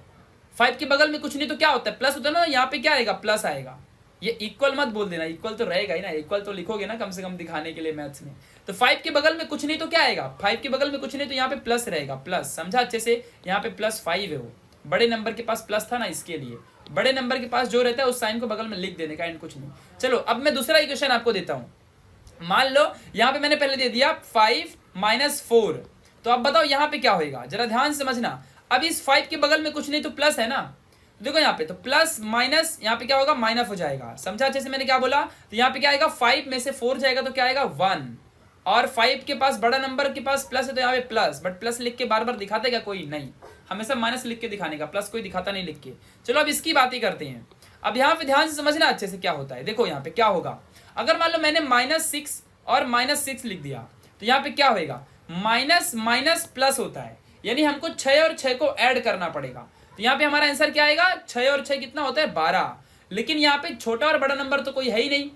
5 के बगल में कुछ नहीं तो क्या होता है, प्लस होता है ना, यहाँ पे क्या आएगा, प्लस आएगा। ये इक्वल मत बोल देना, इक्वल तो रहेगा ही ना, इक्वल तो लिखोगे ना कम से कम दिखाने के लिए मैथ्स में। तो 5 के बगल में कुछ नहीं तो क्या आएगा, 5 के बगल में कुछ नहीं तो यहाँ पे प्लस रहेगा, प्लस, समझा अच्छे से। यहाँ पे +5 है, वो बड़े नंबर के पास प्लस था ना, इसके लिए बड़े नंबर के पास जो रहता है उस साइन को बगल में लिख देने का, एंड कुछ नहीं। चलो अब मैं दूसरा इक्वेशन आपको देता हूँ। मान लो यहाँ पे मैंने पहले दे दिया 5 - 4, तो अब बताओ यहाँ पे क्या होगा, जरा ध्यान से समझना। अब इस 5 के बगल में कुछ नहीं तो प्लस है ना, देखो यहाँ पे तो प्लस माइनस यहाँ पे क्या होगा, माइनस हो जाएगा, समझा अच्छे से मैंने क्या बोला। तो यहाँ पे क्या आएगा, 5 में से 4 जाएगा तो क्या आएगा 1, और 5 के पास बड़ा नंबर के पास प्लस है तो यहाँ पे प्लस, बट प्लस लिख के बार बार दिखाते क्या कोई नहीं, हमेशा माइनस लिख के दिखाने का, प्लस कोई दिखाता नहीं लिख के। चलो अब इसकी बात ही करते हैं। अब यहाँ पे ध्यान से समझना अच्छे से क्या होता है। देखो यहाँ पे क्या होगा, अगर मान लो मैंने -6 और -6 लिख दिया तो यहाँ पे क्या होगा, माइनस माइनस प्लस होता है, यानी हमको 6 और 6 को ऐड करना पड़ेगा। तो यहाँ पे हमारा आंसर क्या आएगा, 6 और 6 कितना होता है 12। लेकिन यहाँ पे छोटा और बड़ा नंबर तो कोई है ही नहीं,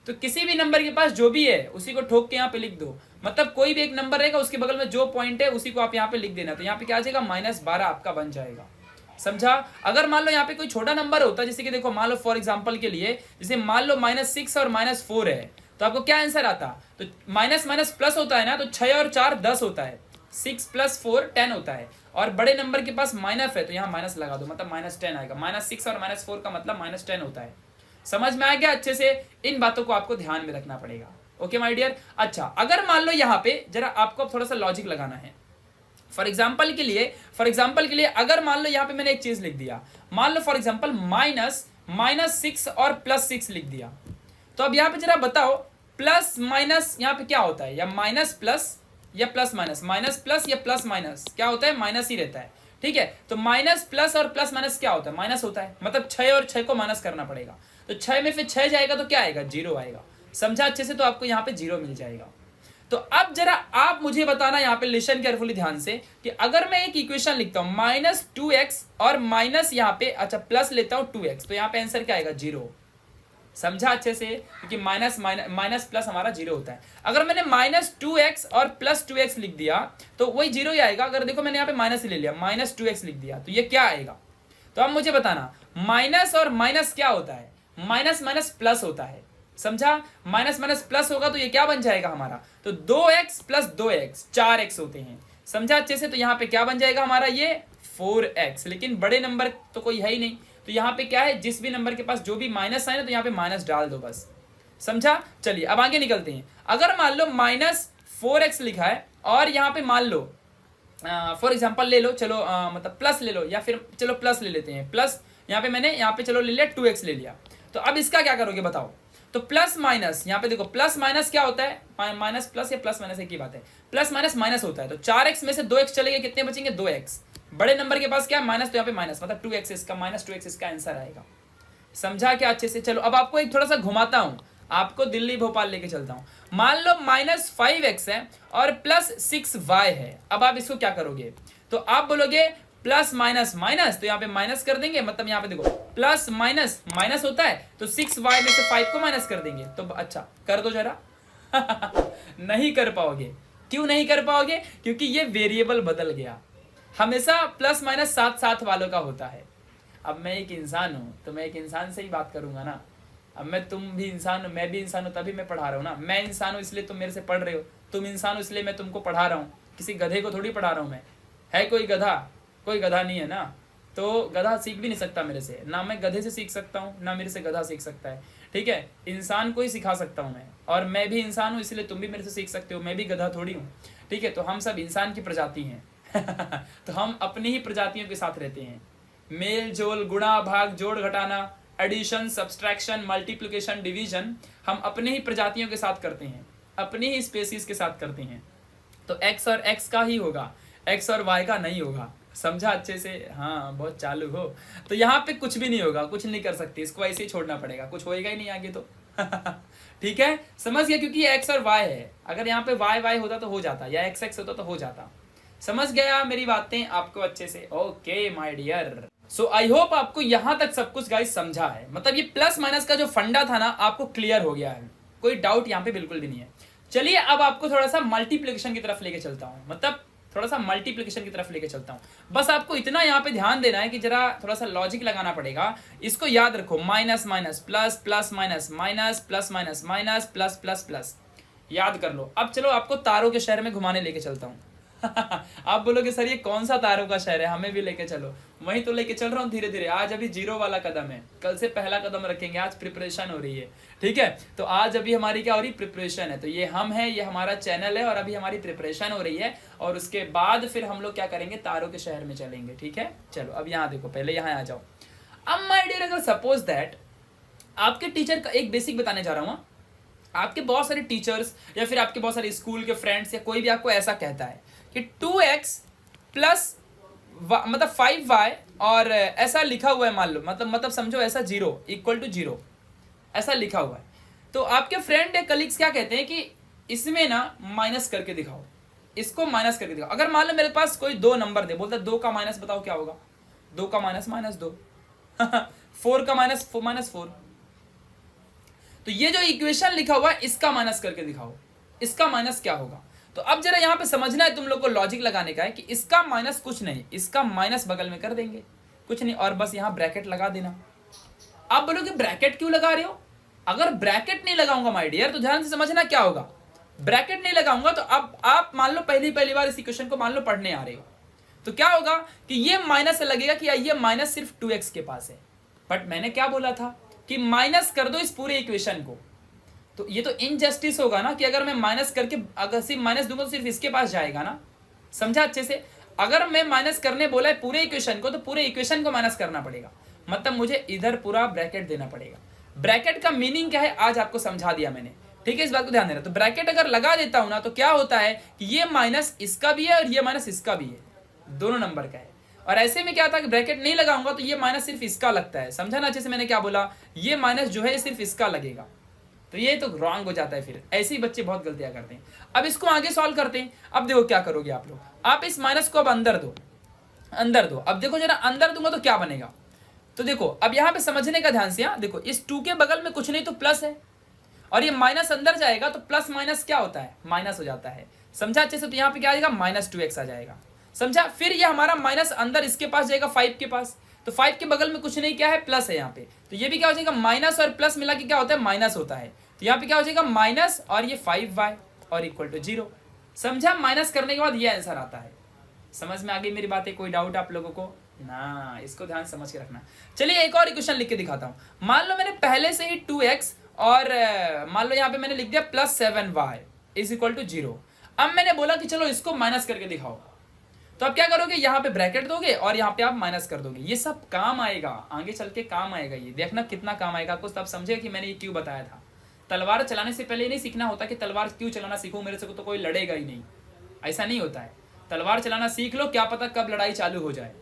तो किसी भी नंबर के पास जो भी है उसी को ठोक के यहाँ पे लिख दो, मतलब कोई भी एक नंबर रहेगा उसके बगल में जो पॉइंट है उसी को आप यहाँ पे लिख देना। तो यहाँ पे क्या आ जाएगा, -12 आपका बन जाएगा, समझा। अगर मान लो यहाँ पे कोई छोटा नंबर होता, जैसे कि देखो मान लो फॉर एग्जाम्पल के लिए, जैसे मान लो -6 और -4 है, तो आपको क्या आंसर आता, तो माइनस माइनस प्लस होता है ना, तो 6 और 4 10 होता है, 6 + 4 10 होता है, और बड़े नंबर के पास माइनस है तो यहाँ माइनस लगा दो, मतलब -10 आएगा। -6 और -4 का मतलब -10 होता है। समझ में आ गया अच्छे से, इन बातों को आपको ध्यान में रखना पड़ेगा, ओके माय डियर। अच्छा अगर मान लो यहाँ पे जरा आपको थोड़ा सा लॉजिक लगाना है। फॉर एग्जाम्पल के लिए अगर मान लो यहाँ पे मैंने एक चीज लिख दिया, मान लो फॉर एग्जाम्पल -6 और +6 लिख दिया, तो अब यहाँ पे जरा बताओ प्लस माइनस यहाँ पे क्या होता है, या माइनस प्लस या प्लस माइनस, माइनस प्लस या प्लस माइनस, क्या होता है, माइनस ही रहता है, ठीक है। तो माइनस प्लस और प्लस माइनस क्या होता है, माइनस होता है, मतलब 6 और 6 को माइनस करना पड़ेगा। तो 6 में फिर 6 जाएगा तो क्या आएगा, 0 आएगा, समझा अच्छे से। तो आपको यहाँ पे 0 मिल जाएगा। तो अब जरा आप मुझे बताना यहाँ पे, लिसन केयरफुली ध्यान से, कि अगर मैं एक इक्वेशन लिखता हूँ -2x और माइनस यहाँ पे अच्छा प्लस लेता हूँ 2x, तो यहाँ पे आंसर क्या आएगा, 0, समझा अच्छे से, क्योंकि माइनस प्लस हमारा 0 होता है। अगर मैंने -2x और +2x लिख दिया तो वही 0 ही आएगा। अगर देखो मैंने यहाँ पे माइनस ले लिया, -2x लिख दिया, तो ये क्या आएगा। तो अब मुझे बताना, माइनस और माइनस क्या होता है, माइनस माइनस प्लस होता है, समझा? माइनस माइनस प्लस होगा तो ये क्या बन जाएगा हमारा, तो 2x प्लस 2x 4x होते हैं। समझा अच्छे से? तो यहाँ पे क्या बन जाएगा हमारा ये 4x, लेकिन बड़े नंबर तो कोई है ही नहीं, तो यहाँ पे क्या है, जिस भी नंबर के पास जो भी माइनस साइन है तो यहाँ पे माइनस डाल दो बस। समझा? चलिए अब आगे निकलते हैं। अगर मान लो -4x लिखा है और यहाँ पे मान लो फॉर एग्जाम्पल ले लो, चलो मतलब प्लस ले लो, या फिर चलो प्लस ले लेते हैं, प्लस यहाँ पे मैंने यहाँ पे चलो ले लिया 2x ले लिया। तो अब इसका क्या करोगे बताओ? तो प्लस माइनस, यहाँ पे देखो प्लस माइनस क्या होता है, माइनस प्लस या प्लस माइनस एक ही बात है, प्लस माइनस माइनस होता है। तो 4x में से 2x चले गए, कितने बचेंगे 2x। बड़े नंबर के पास क्या है माइनस, तो यहाँ पे माइनस मतलब 2x इसका, -2x इसका आंसर आएगा। समझा क्या अच्छे से? चलो अब आपको एक थोड़ा सा घुमाता हूं, आपको दिल्ली भोपाल लेके चलता हूं। मान लो -5x है और +6y है। अब आप इसको क्या करोगे, तो आप बोलोगे प्लस माइनस माइनस, तो यहाँ पे माइनस कर देंगे, मतलब यहाँ पे देखो प्लस माइनस माइनस होता है, तो 6y में से 5 को माइनस कर देंगे। तो अच्छा कर दो जरा नहीं कर पाओगे। क्यों नहीं कर पाओगे? क्योंकि ये वेरिएबल बदल गया। हमेशा प्लस माइनस साथ साथ वालों का होता है। अब मैं एक इंसान हूं तो मैं एक इंसान से ही बात करूंगा ना। अब तुम भी इंसान हो, मैं भी इंसान हूं, तभी मैं पढ़ा रहा हूं ना। मैं इंसान हूं इसलिए तुम मेरे से पढ़ रहे हो, तुम इंसान हो इसलिए मैं तुमको पढ़ा रहा हूं। किसी गधे को थोड़ी पढ़ा रहा हूं मैं। है कोई गधा? कोई गधा नहीं है ना। तो गधा सीख भी नहीं सकता मेरे से, ना मैं गधे से सीख सकता हूँ, ना मेरे से गधा सीख सकता है। ठीक है, इंसान को ही सिखा सकता हूँ मैं, और मैं भी इंसान हूँ इसलिए तुम भी मेरे से सीख सकते हो। मैं भी गधा थोड़ी हूँ। ठीक है, तो हम सब इंसान की प्रजाति हैं तो हम अपनी ही प्रजातियों के साथ रहते हैं। मेल जोल, गुणा भाग, जोड़ घटाना, एडिशन, सब्सट्रैक्शन, मल्टीप्लिकेशन, डिवीजन हम अपने ही प्रजातियों के साथ करते हैं, अपनी ही स्पेसीज के साथ करते हैं। तो x और x का ही होगा, x और y का नहीं होगा। समझा अच्छे से? हाँ, बहुत चालू हो। तो यहाँ पे कुछ भी नहीं होगा, कुछ नहीं कर सकते, इसको ऐसे ही छोड़ना पड़ेगा, कुछ होएगा ही नहीं आगे तो ठीक है, समझ गया? क्योंकि ये x और y है। अगर यहाँ पे y होता तो हो जाता, या x होता तो हो जाता। समझ गया मेरी बातें आपको अच्छे से? Okay my dear, so I hope आपको यहाँ तक सब कुछ गाइस समझा है। मतलब ये प्लस माइनस का जो फंडा था ना, आपको क्लियर हो गया है, कोई डाउट यहाँ पे बिल्कुल भी नहीं है। चलिए अब आपको थोड़ा सा मल्टीप्लिकेशन की तरफ लेके चलता हूँ, मतलब थोड़ा सा मल्टीप्लिकेशन की तरफ लेके चलता हूँ। बस आपको इतना यहाँ पे ध्यान देना है कि जरा थोड़ा सा लॉजिक लगाना पड़ेगा। इसको याद रखो, minus minus plus, plus minus minus, plus minus minus, plus plus plus, याद कर लो। अब चलो आपको तारों के शहर में घुमाने लेके चलता हूँ आप बोलोगे सर ये कौन सा तारों का शहर है, हमें भी लेके चलो। वहीं तो लेके चल रहा हूँ धीरे धीरे। आज अभी 0 वाला कदम है, कल से पहला कदम रखेंगे। आज प्रिपरेशन हो रही है, ठीक है। तो आज अभी हमारी क्या हो रही, प्रिपरेशन है। तो ये हम है, ये हमारा चैनल है, और अभी हमारी प्रिपरेशन हो रही है, और उसके बाद फिर हम लोग क्या करेंगे, तारों के शहर में चलेंगे, ठीक है। चलो अब यहाँ देखो, पहले यहाँ आ जाओ। अब माय डियर, अगर सपोज दैट आपके टीचर का एक बेसिक बताने जा रहा हूँ। आपके बहुत सारे टीचर्स या फिर आपके बहुत सारे स्कूल के फ्रेंड्स या कोई भी आपको ऐसा कहता है कि 2x प्लस मतलब 5y और ऐसा लिखा हुआ है, मान लो मतलब समझो ऐसा 0 इक्वल टू 0 ऐसा लिखा हुआ है। तो आपके फ्रेंड या कलीग्स क्या कहते हैं कि इसमें ना माइनस करके दिखाओ, इसको माइनस करके दिखाओ। अगर मान लो मेरे पास कोई 2 नंबर दे, बोलता है 2 का माइनस बताओ क्या होगा, 2 का माइनस -2 4 का माइनस -4। तो ये जो इक्वेशन लिखा हुआ है इसका माइनस करके दिखाओ, इसका माइनस क्या होगा। तो अब जरा यहां पे समझना है, तुम लोग को लॉजिक लगाने का है कि इसका माइनस कुछ नहीं, इसका माइनस बगल में कर देंगे, कुछ नहीं, और बस यहां ब्रैकेट लगा देना। आप बोलोगे ब्रैकेट क्यों लगा रहे हो? अगर ब्रैकेट नहीं लगाऊंगा माय डियर, तो ध्यान से समझना क्या होगा। ब्रैकेट नहीं लगाऊंगा तो अब आप मान लो पहली बार इस इक्वेशन को मान लो पढ़ने आ रहे हो, तो क्या होगा कि ये माइनस लगेगा कि ये माइनस सिर्फ 2x के पास है। बट मैंने क्या बोला था कि माइनस कर दो इस पूरे इक्वेशन को। तो ये तो इनजस्टिस होगा ना कि अगर मैं माइनस करके अगर सिर्फ माइनस दूंगा तो सिर्फ इसके पास जाएगा ना। समझा अच्छे से? अगर मैं माइनस करने बोला है पूरे इक्वेशन को, तो पूरे इक्वेशन को माइनस करना पड़ेगा, मतलब मुझे इधर पूरा ब्रैकेट देना पड़ेगा। ब्रैकेट का मीनिंग क्या है आज आपको समझा दिया मैंने, ठीक है। इस बात को ध्यान देना। तो ब्रैकेट अगर लगा देता हूं ना, तो क्या होता है कि ये माइनस इसका भी है और ये माइनस इसका भी है, दोनों नंबर का है। और ऐसे में क्या था कि ब्रैकेट नहीं लगाऊंगा तो ये माइनस सिर्फ इसका लगता है। समझा ना अच्छे से मैंने क्या बोला? ये माइनस जो है सिर्फ इसका लगेगा, तो ये तो रॉन्ग हो जाता है। फिर ऐसे ही बच्चे बहुत गलतियां करते हैं। अब इसको आगे सॉल्व करते हैं। अब देखो क्या करोगे आप लोग, आप इस माइनस को अब अंदर दो, अंदर दो। अब देखो जरा अंदर दूंगा तो क्या बनेगा। तो देखो अब यहाँ पे समझने का ध्यान से, यहाँ देखो इस 2 के बगल में कुछ नहीं तो प्लस है, और ये माइनस अंदर जाएगा तो प्लस माइनस क्या होता है, माइनस हो जाता है। समझा अच्छे से? तो यहाँ पे क्या आ जाएगा, -2x आ जाएगा। समझा? फिर ये हमारा माइनस अंदर इसके पास जाएगा 5 के पास, तो 5 के बगल में कुछ नहीं क्या है, प्लस है यहाँ पे। तो ये भी क्या हो जाएगा, माइनस और प्लस मिला के क्या होता है, माइनस होता है। तो यहाँ पे क्या हो जाएगा माइनस और ये 5y और इक्वल टू 0। समझा? माइनस करने के बाद ये आंसर आता है। समझ में आ गई मेरी बातें? कोई डाउट आप लोगों को ना? इसको ध्यान समझ के रखना। चलिए एक और इक्वेशन लिख के दिखाता हूं। मान लो मैंने पहले से ही 2x और मान लो यहाँ पे मैंने लिख दिया +7y इज इक्वल टू 0। अब मैंने बोला कि चलो इसको माइनस करके दिखाओ, तो आप क्या करोगे, यहाँ पे ब्रैकेट दोगे और यहाँ पे आप माइनस कर दोगे। ये सब काम आएगा, आगे चल के काम आएगा। ये देखना कितना काम आएगा आपको, तब समझे कि मैंने ये क्यों बताया था। तलवार चलाने से पहले नहीं सीखना होता कि तलवार क्यों चलाना सीखूं, मेरे से तो कोई लड़ेगा ही नहीं, ऐसा नहीं होता है। तलवार चलाना सीख लो, क्या पता कब लड़ाई चालू हो जाए।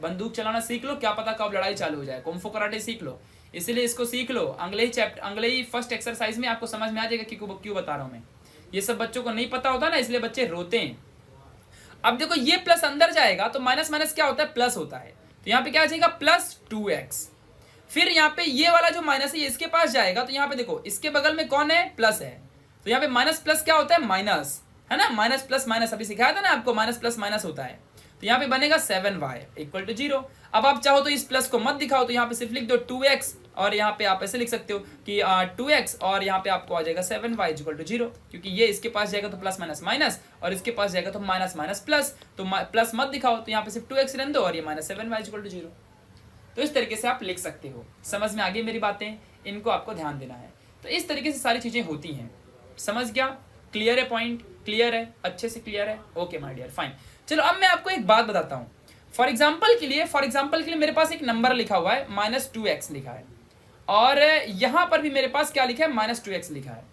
बंदूक चलाना सीख लो, क्या पता कब लड़ाई चालू हो जाए। कुंफू कराटे सीख लो, इसलिए इसको सीख लो। अगले ही फर्स्ट एक्सरसाइज में आपको समझ में आ जाएगा कि क्यों बता रहा हूं मैं। ये सब बच्चों को नहीं पता होता ना, इसलिए बच्चे रोते हैं। अब देखो ये प्लस अंदर जाएगा तो माइनस माइनस क्या होता है, प्लस होता है। तो यहाँ पे क्या आ जाएगा +2x। फिर यहाँ पे ये वाला जो माइनस है ये इसके पास जाएगा, तो यहाँ पे देखो इसके बगल में कौन है, प्लस है। तो यहाँ पे माइनस प्लस क्या होता है, माइनस, है ना। माइनस प्लस माइनस अभी सिखाया था ना आपको, माइनस प्लस माइनस होता है। तो यहाँ पे बनेगा 7y इक्वल टू 0। अब आप चाहो तो इस प्लस को मत दिखाओ, तो यहाँ पे सिर्फ लिख दो 2x और यहाँ पे आप ऐसे लिख सकते हो कि 2x और यहाँ पे आपको आ जाएगा 7y इक्वल टू 0, क्योंकि ये इसके पास जाएगा तो प्लस माइनस माइनस और इसके पास जाएगा तो माइनस माइनस प्लस। तो प्लस मत दिखाओ, तो यहाँ पे सिर्फ 2x रहने दो और ये -7y इक्वल टू 0। तो इस तरीके से आप लिख सकते हो। समझ में आ गई मेरी बातें? इनको आपको ध्यान देना है। तो इस तरीके से सारी चीजें होती हैं। समझ गया? क्लियर है? पॉइंट क्लियर है? अच्छे से क्लियर है? Okay my dear, fine. चलो अब मैं आपको एक बात बताता हूँ। फॉर एग्जाम्पल के लिए मेरे पास एक नंबर लिखा हुआ है, -2x लिखा है, और यहां पर भी मेरे पास क्या लिखा है, -2x लिखा है।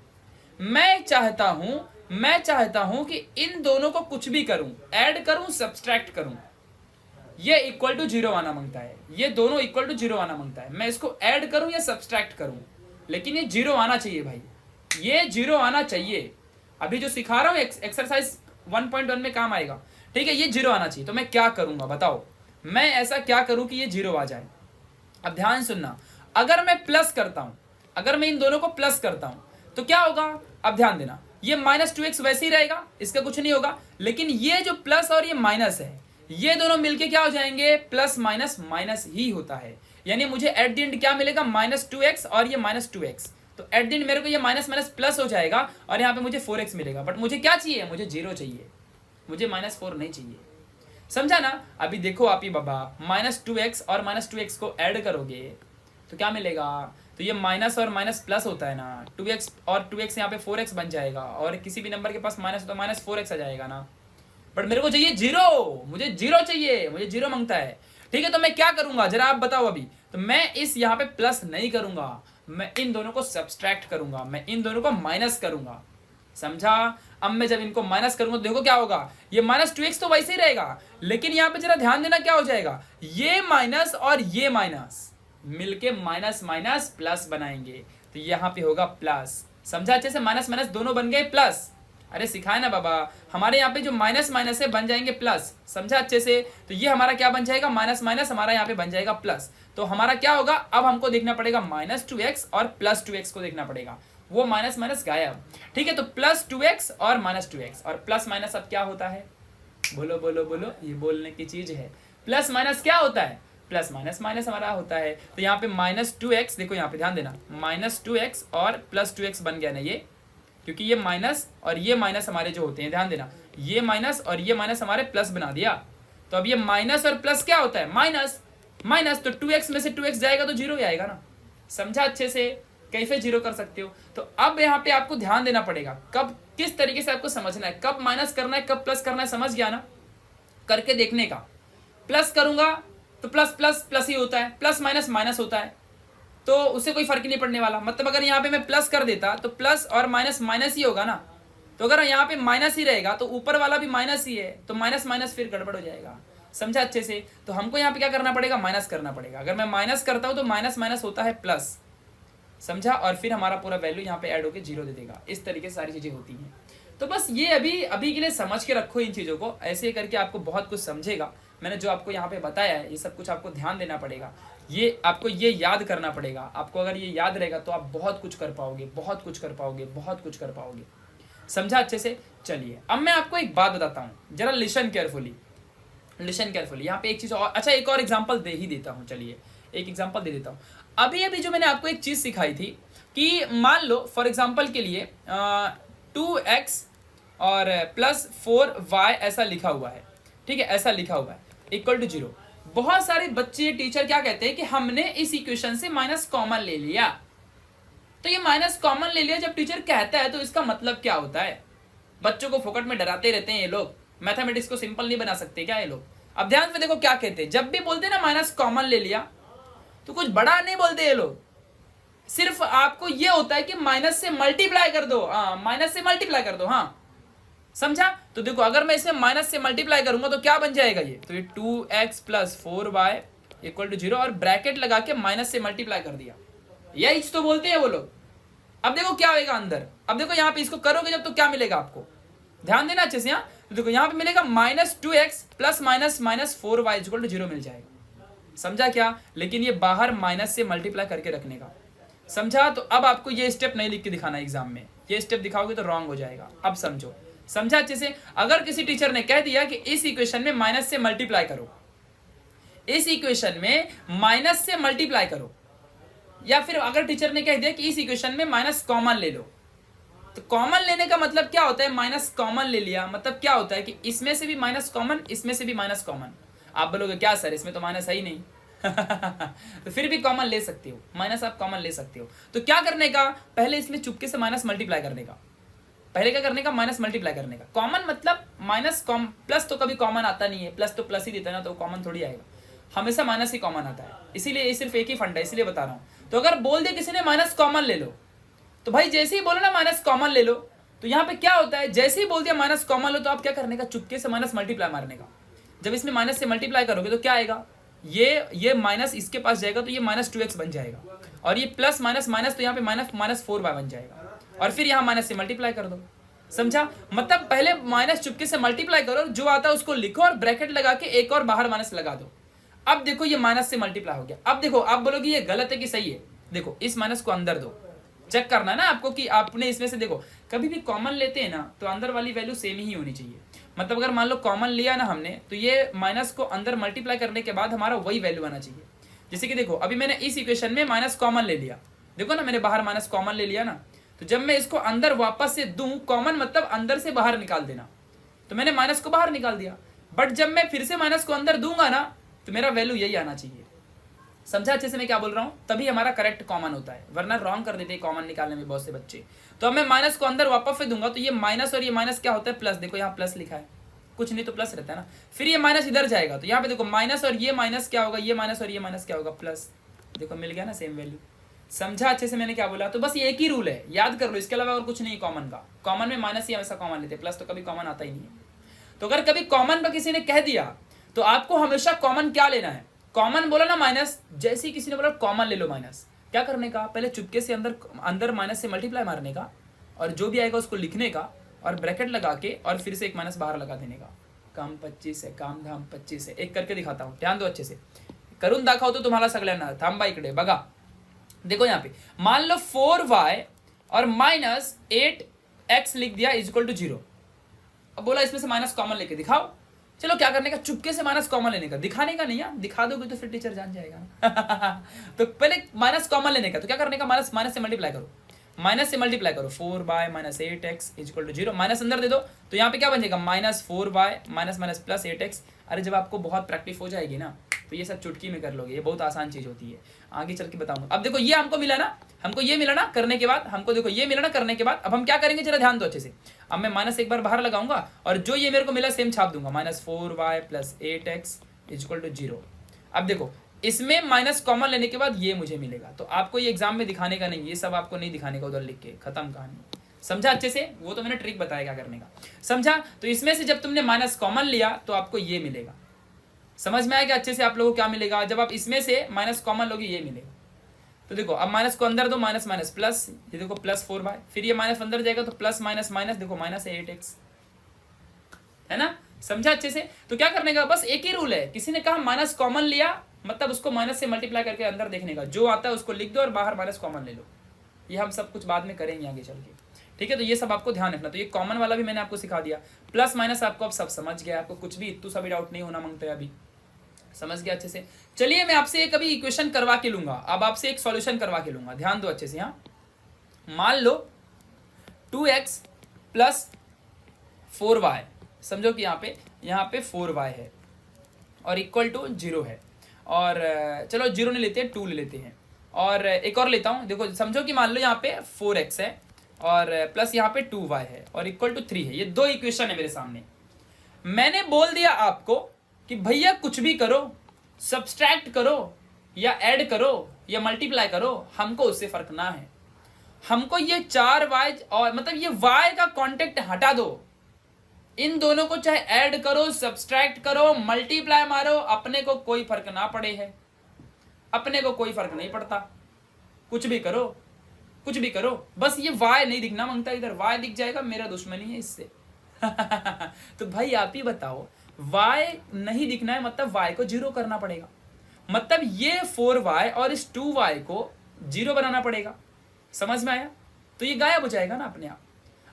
मैं चाहता हूं कि इन दोनों को कुछ भी करूं, ऐड करूं, सब्सट्रैक्ट करूं, ये इक्वल टू 0 आना मांगता है। ये दोनों इक्वल टू 0 आना मांगता है। मैं इसको ऐड करूं या सब्सट्रैक्ट करूं, लेकिन ये 0 आना चाहिए भाई, ये 0 आना चाहिए। अभी जो सिखा रहा हूं एक्सरसाइज 1.1 में काम आएगा, ठीक है। ये 0 आना चाहिए, तो मैं क्या करूंगा बताओ, मैं ऐसा क्या करूं कि ये 0 आ जाए। अब ध्यान सुनना, अगर मैं प्लस करता हूं, अगर मैं इन दोनों को प्लस करता हूं तो क्या होगा, अब ध्यान देना, ये -2x वैसे ही रहेगा, इसका कुछ नहीं होगा। लेकिन ये जो प्लस और ये माइनस है, ये दोनों मिलके क्या हो जाएंगे, प्लस माइनस माइनस ही होता है। यानी मुझे एट द एंड क्या मिलेगा, -2x और ये -2x। तो एट द एंड मेरे को ये माइनस माइनस प्लस हो जाएगा और यहाँ पे मुझे 4x मिलेगा। बट मुझे क्या चाहिए, मुझे 0 चाहिए, मुझे -4 नहीं चाहिए। समझा ना? अभी देखो आप ही बाबा, -2x और -2x को ऐड करोगे तो क्या मिलेगा, तो ये माइनस और माइनस प्लस होता है ना, 2x और 2x यहाँ पे 4x बन जाएगा, और किसी भी नंबर के पास माइनस तो -4x आ जाएगा ना। बट मेरे को चाहिए 0, मुझे 0 चाहिए, मुझे 0 मांगता है। ठीक है, तो मैं क्या करूंगा जरा आप बताओ। अभी तो मैं इस यहाँ पे प्लस नहीं करूंगा, मैं इन दोनों को सब्सट्रैक्ट करूंगा, मैं इन दोनों को माइनस करूंगा। समझा? अब मैं जब इनको माइनस करूंगा तो देखो क्या होगा, ये -2x तो वैसे ही रहेगा, लेकिन यहाँ पे जरा ध्यान देना क्या हो जाएगा, ये माइनस और ये माइनस मिलके माइनस माइनस प्लस बनाएंगे, तो यहाँ पे होगा प्लस। समझा अच्छे से? माइनस माइनस दोनों बन गए प्लस। अरे सिखाए ना बाबा, हमारे यहाँ पे जो माइनस माइनस है बन जाएंगे प्लस। समझा अच्छे से? तो ये हमारा क्या बन जाएगा, माइनस माइनस हमारा यहाँ पे बन जाएगा प्लस। तो हमारा क्या होगा, अब हमको देखना पड़ेगा -2x और +2x को देखना पड़ेगा, वो माइनस माइनस गायब। ठीक है, तो +2x और -2x, और प्लस माइनस अब क्या होता है, बोलो बोलो बोलो, ये बोलने की चीज है। प्लस माइनस क्या होता है, प्लस माइनस माइनस हमारा होता है। तो यहाँ पे -2x, देखो यहाँ पे ध्यान देना, -2x और +2x बन गया ना ये, क्योंकि ये माइनस और ये माइनस हमारे जो होते हैं, ध्यान देना, ये माइनस और ये माइनस हमारे प्लस बना दिया। तो अब ये माइनस और प्लस क्या होता है, माइनस माइनस, तो 2x में से 2x जाएगा तो 0 ही आएगा ना। समझा अच्छे से? कैसे 0 कर सकते हो। तो अब यहाँ पे आपको ध्यान देना पड़ेगा, कब किस तरीके से आपको समझना है, कब माइनस करना है, कब प्लस करना है। समझ गया ना? करके देखने का। प्लस करूंगा तो प्लस प्लस प्लस ही होता है, प्लस माइनस माइनस होता है, तो उससे कोई फर्क नहीं पड़ने वाला। मतलब अगर यहाँ पे मैं प्लस कर देता तो प्लस और माइनस माइनस ही होगा ना। तो अगर यहाँ पे माइनस ही रहेगा तो ऊपर वाला भी माइनस ही है, तो माइनस माइनस फिर गड़बड़ हो जाएगा। समझा अच्छे से? तो हमको यहाँ पे क्या करना पड़ेगा, माइनस करना पड़ेगा। अगर मैं माइनस करता हूँ तो माइनस माइनस होता है प्लस। समझा? और फिर हमारा पूरा वैल्यू यहाँ पे ऐड होकर 0 दे देगा। इस तरीके से सारी चीजें होती हैं। तो बस ये अभी के लिए समझ के रखो इन चीज़ों को, ऐसे करके आपको बहुत कुछ समझेगा। मैंने जो आपको यहाँ पे बताया है, ये सब कुछ आपको ध्यान देना पड़ेगा, ये आपको ये याद करना पड़ेगा। आपको अगर ये याद रहेगा तो आप बहुत कुछ कर पाओगे, बहुत कुछ कर पाओगे, बहुत कुछ कर पाओगे। समझा अच्छे से? चलिए अब मैं आपको एक बात बताता हूँ, जरा लिसन केयरफुली, लिसन केयरफुली। यहाँ पे एक चीज़ और, अच्छा एक और एग्जाम्पल दे ही देता हूँ। चलिए एक एग्जाम्पल दे देता हूँ। अभी जो मैंने आपको एक चीज़ सिखाई थी, कि मान लो फॉर एग्जांपल के लिए 2x और +4y ऐसा लिखा हुआ है, ठीक है, ऐसा लिखा हुआ है इक्वल टू 0। बहुत सारे बच्चे टीचर क्या कहते हैं कि हमने इस इक्वेशन से माइनस कॉमन ले लिया। तो ये माइनस कॉमन ले लिया जब टीचर कहता है तो इसका मतलब क्या होता है? बच्चों को फोकट में डराते रहते हैं ये लोग, मैथमेटिक्स को सिंपल नहीं बना सकते क्या ये लोग? अब ध्यान से देखो क्या कहते हैं, जब भी बोलते हैं ना माइनस कॉमन ले लिया तो कुछ बड़ा नहीं बोलते ये लोग, सिर्फ आपको ये होता है कि माइनस से मल्टीप्लाई कर दो, माइनस से मल्टीप्लाई कर दो, हाँ समझा? तो देखो अगर मैं इसमें माइनस से मल्टीप्लाई करूंगा तो क्या बन जाएगा ये, तो ये 2x + 4y = 0 और ब्रैकेट लगा के माइनस से मल्टीप्लाई कर दिया, यही तो बोलते हैं वो लोग। अब देखो क्या होगा अंदर, अब देखो यहाँ पे इसको करोगे जब तो क्या मिलेगा आपको, ध्यान देना अच्छे से। यहाँ तो देखो यहाँ पे मिलेगा -2x + -4y = 0 मिल जाएगा, समझा क्या? लेकिन ये बाहर माइनस से मल्टीप्लाई करके रखने का, समझा? तो अब आपको ये स्टेप नहीं लिख के दिखाना एग्जाम में, ये स्टेप दिखाओगे तो रॉन्ग हो जाएगा। अब समझो, समझा अच्छे से? अगर किसी टीचर ने कह दिया कि इस इक्वेशन में माइनस से मल्टीप्लाई करो, इस इक्वेशन में माइनस से मल्टीप्लाई करो, या फिर अगर टीचर ने कह दिया कि इस इक्वेशन में माइनस कॉमन ले लो, तो कॉमन लेने का मतलब क्या होता है? माइनस कॉमन ले लिया मतलब क्या होता है कि इसमें से भी माइनस कॉमन, इसमें से भी माइनस कॉमन। आप बोलोगे क्या सर इसमें तो माइनस है ही नहीं तो फिर भी कॉमन ले सकते हो, माइनस आप कॉमन ले सकते हो। तो क्या करने का, पहले इसमें चुपके से माइनस मल्टीप्लाई करने का, पहले क्या करने का, माइनस मल्टीप्लाई करने का। कॉमन मतलब माइनस प्लस तो कभी कॉमन आता नहीं है, प्लस तो प्लस ही देता है ना, तो कॉमन थोड़ी आएगा, हमेशा माइनस ही कॉमन आता है, इसीलिए ये सिर्फ एक ही फंडा है, इसलिए बता रहा हूं। तो अगर बोल दे किसी ने माइनस कॉमन ले लो, तो भाई जैसे ही बोलो ना माइनस कॉमन ले लो, तो यहाँ पे क्या होता है, जैसे ही बोल दिया माइनस कॉमन लो तो आप क्या करने का, चुपके से माइनस मल्टीप्लाई मारने का। जब इसमें माइनस से मल्टीप्लाई करोगे तो क्या आएगा, ये माइनस इसके पास जाएगा तो ये -2x बन जाएगा, और ये प्लस माइनस माइनस तो यहाँ पे -4y बन जाएगा, और फिर यहाँ माइनस से मल्टीप्लाई कर दो, समझा? मतलब पहले माइनस चुपके से मल्टीप्लाई करो, जो आता है उसको लिखो और ब्रैकेट लगा के एक और बाहर माइनस लगा दो। अब देखो ये माइनस से मल्टीप्लाई हो गया। अब देखो आप बोलोगे ये गलत है कि सही है, देखो इस माइनस को अंदर दो, चेक करना ना आपको कि आपने इसमें से, देखो कभी भी कॉमन लेते हैं ना तो अंदर वाली वैल्यू सेम ही होनी चाहिए। मतलब अगर मान लो कॉमन लिया ना हमने, तो ये माइनस को अंदर मल्टीप्लाई करने के बाद हमारा वही वैल्यू आना चाहिए। जैसे कि देखो अभी मैंने इस इक्वेशन में माइनस कॉमन ले लिया, देखो ना मैंने बाहर माइनस कॉमन ले लिया ना, तो जब मैं इसको अंदर वापस से दूं, कॉमन मतलब अंदर से बाहर निकाल देना, तो मैंने माइनस को बाहर निकाल दिया, बट जब मैं फिर से माइनस को अंदर दूंगा ना तो मेरा वैल्यू यही आना चाहिए। समझा अच्छे से मैं क्या बोल रहा हूं? तभी हमारा करेक्ट कॉमन होता है, वरना रॉन्ग कर देते हैं कॉमन निकालने में बहुत से बच्चे। तो अब मैं माइनस को अंदर वापस से दूंगा तो ये माइनस और ये माइनस क्या होता है, प्लस। देखो यहाँ प्लस लिखा है, कुछ नहीं तो प्लस रहता है ना। फिर ये माइनस इधर जाएगा तो यहाँ पे देखो माइनस और ये माइनस क्या होगा, ये माइनस और ये माइनस क्या होगा, प्लस। देखो मिल गया ना सेम वैल्यू। समझा अच्छे से मैंने क्या बोला? तो बस ये एक ही रूल है, याद कर लो, इसके अलावा और कुछ नहीं कॉमन का। कॉमन में माइनस ही हमेशा कॉमन लेते हैं, प्लस तो कभी कॉमन आता ही नहीं है। तो अगर कभी कॉमन पर किसी ने कह दिया तो आपको हमेशा कॉमन क्या लेना है, कॉमन बोला ना माइनस, जैसे ही किसी ने बोला कॉमन ले लो माइनस, क्या करने का, पहले चुपके से अंदर माइनस से मल्टीप्लाई मारने का, और जो भी आएगा उसको लिखने का और ब्रैकेट लगा के और फिर से एक माइनस बाहर लगा देने का। काम 25 है, काम धाम 25 है। एक करके दिखाता हूँ, ध्यान दो अच्छे से, करून दाखवतो तुम्हाला सगळ्यांना। थांबा इकडे बघा, देखो यहाँ पे मान लो 4y और -8x लिख दिया = 0। अब बोला इसमें से माइनस कॉमन लेके दिखाओ। चलो क्या करने का, चुपके से माइनस कॉमन लेने का, दिखाने का नहीं है, दिखा दोगे तो फिर टीचर जान जाएगा ना तो पहले माइनस कॉमन लेने का, तो क्या करने का, माइनस से मल्टीप्लाई करो, माइनस से मल्टीप्लाई करो, 4y -8x = 0, माइनस अंदर दे दो तो यहाँ पे क्या बन जाएगा, -4y माइनस प्लस 8x। अरे जब आपको बहुत प्रैक्टिस हो जाएगी ना तो ये सब चुटकी में कर लोगे, ये बहुत आसान चीज होती है, आगे चल के बताऊंगा। अब देखो ये हमको मिला ना, हमको ये मिला ना करने के बाद, हमको देखो ये मिला ना करने के बाद, अब हम क्या करेंगे जरा ध्यान दो अच्छे से। अब मैं माइनस एक बार बाहर लगाऊंगा और जो ये मेरे को मिला सेम छाप दूंगा, -4y + 8x = 0। अब देखो इसमें माइनस कॉमन लेने के बाद ये मुझे मिलेगा, तो आपको ये एग्जाम में दिखाने का नहीं, ये सब आपको नहीं दिखाने का, उधर लिख के खत्म कहानी। समझा अच्छे से? वो तो मैंने ट्रिक बताया क्या करने का, समझा? तो इसमें से जब तुमने माइनस कॉमन लिया तो आपको ये मिलेगा। समझ में आएगा अच्छे से आप लोगों को क्या मिलेगा, जब आप इसमें से माइनस कॉमन लोगे ये मिलेगा। तो देखो अब माइनस को अंदर दो, माइनस माइनस प्लस, ये देखो +4y, फिर ये माइनस अंदर जाएगा तो प्लस माइनस माइनस, देखो -8x है ना। समझा अच्छे से? तो क्या करने का, बस एक ही रूल है, किसी ने कहा माइनस कॉमन लिया मतलब उसको माइनस से मल्टीप्लाई करके अंदर देखने का, जो आता है उसको लिख दो और बाहर माइनस कॉमन ले लो। ये हम सब कुछ बाद में करेंगे आगे चल के, ठीक है? तो ये सब आपको ध्यान रखना। तो ये कॉमन वाला भी मैंने आपको सिखा दिया, प्लस माइनस आपको अब सब समझ गया, आपको कुछ भी इतू सा भी डाउट नहीं होना मांगते अभी, समझ गया अच्छे से? चलिए मैं आपसे एक अभी इक्वेशन करवा के लूंगा, अब आपसे एक सॉल्यूशन करवा के लूंगा, ध्यान दो अच्छे से। यहाँ मान लो 2x प्लस 4y, समझो कि यहाँ पे 4y है और इक्वल टू 0 है, और चलो 0 नहीं लेते, 2 ले लेते हैं, और एक और लेता हूँ। देखो समझो कि मान लो यहाँ पे 4x है और प्लस यहाँ पे 2y है और इक्वल टू 3 है। ये दो इक्वेशन है मेरे सामने। मैंने बोल दिया आपको कि भैया कुछ भी करो, सब्सट्रैक्ट करो या ऐड करो या मल्टीप्लाई करो, हमको उससे फर्क ना है। हमको ये 4y और मतलब ये y का कॉन्टेक्ट हटा दो, इन दोनों को चाहे ऐड करो, सब्सट्रैक्ट करो, मल्टीप्लाई मारो, अपने को कोई फर्क ना पड़े है, अपने को कोई फर्क नहीं पड़ता। कुछ भी करो, कुछ भी करो, बस ये y नहीं दिखना मांगता। इधर y दिख जाएगा, मेरा दुश्मनी है इससे। तो भाई आप ही बताओ, y नहीं दिखना है मतलब y को 0 करना पड़ेगा, मतलब ये 4y और इस 2y को 0 बनाना पड़ेगा। समझ में आया? तो ये गायब हो जाएगा ना अपने आप।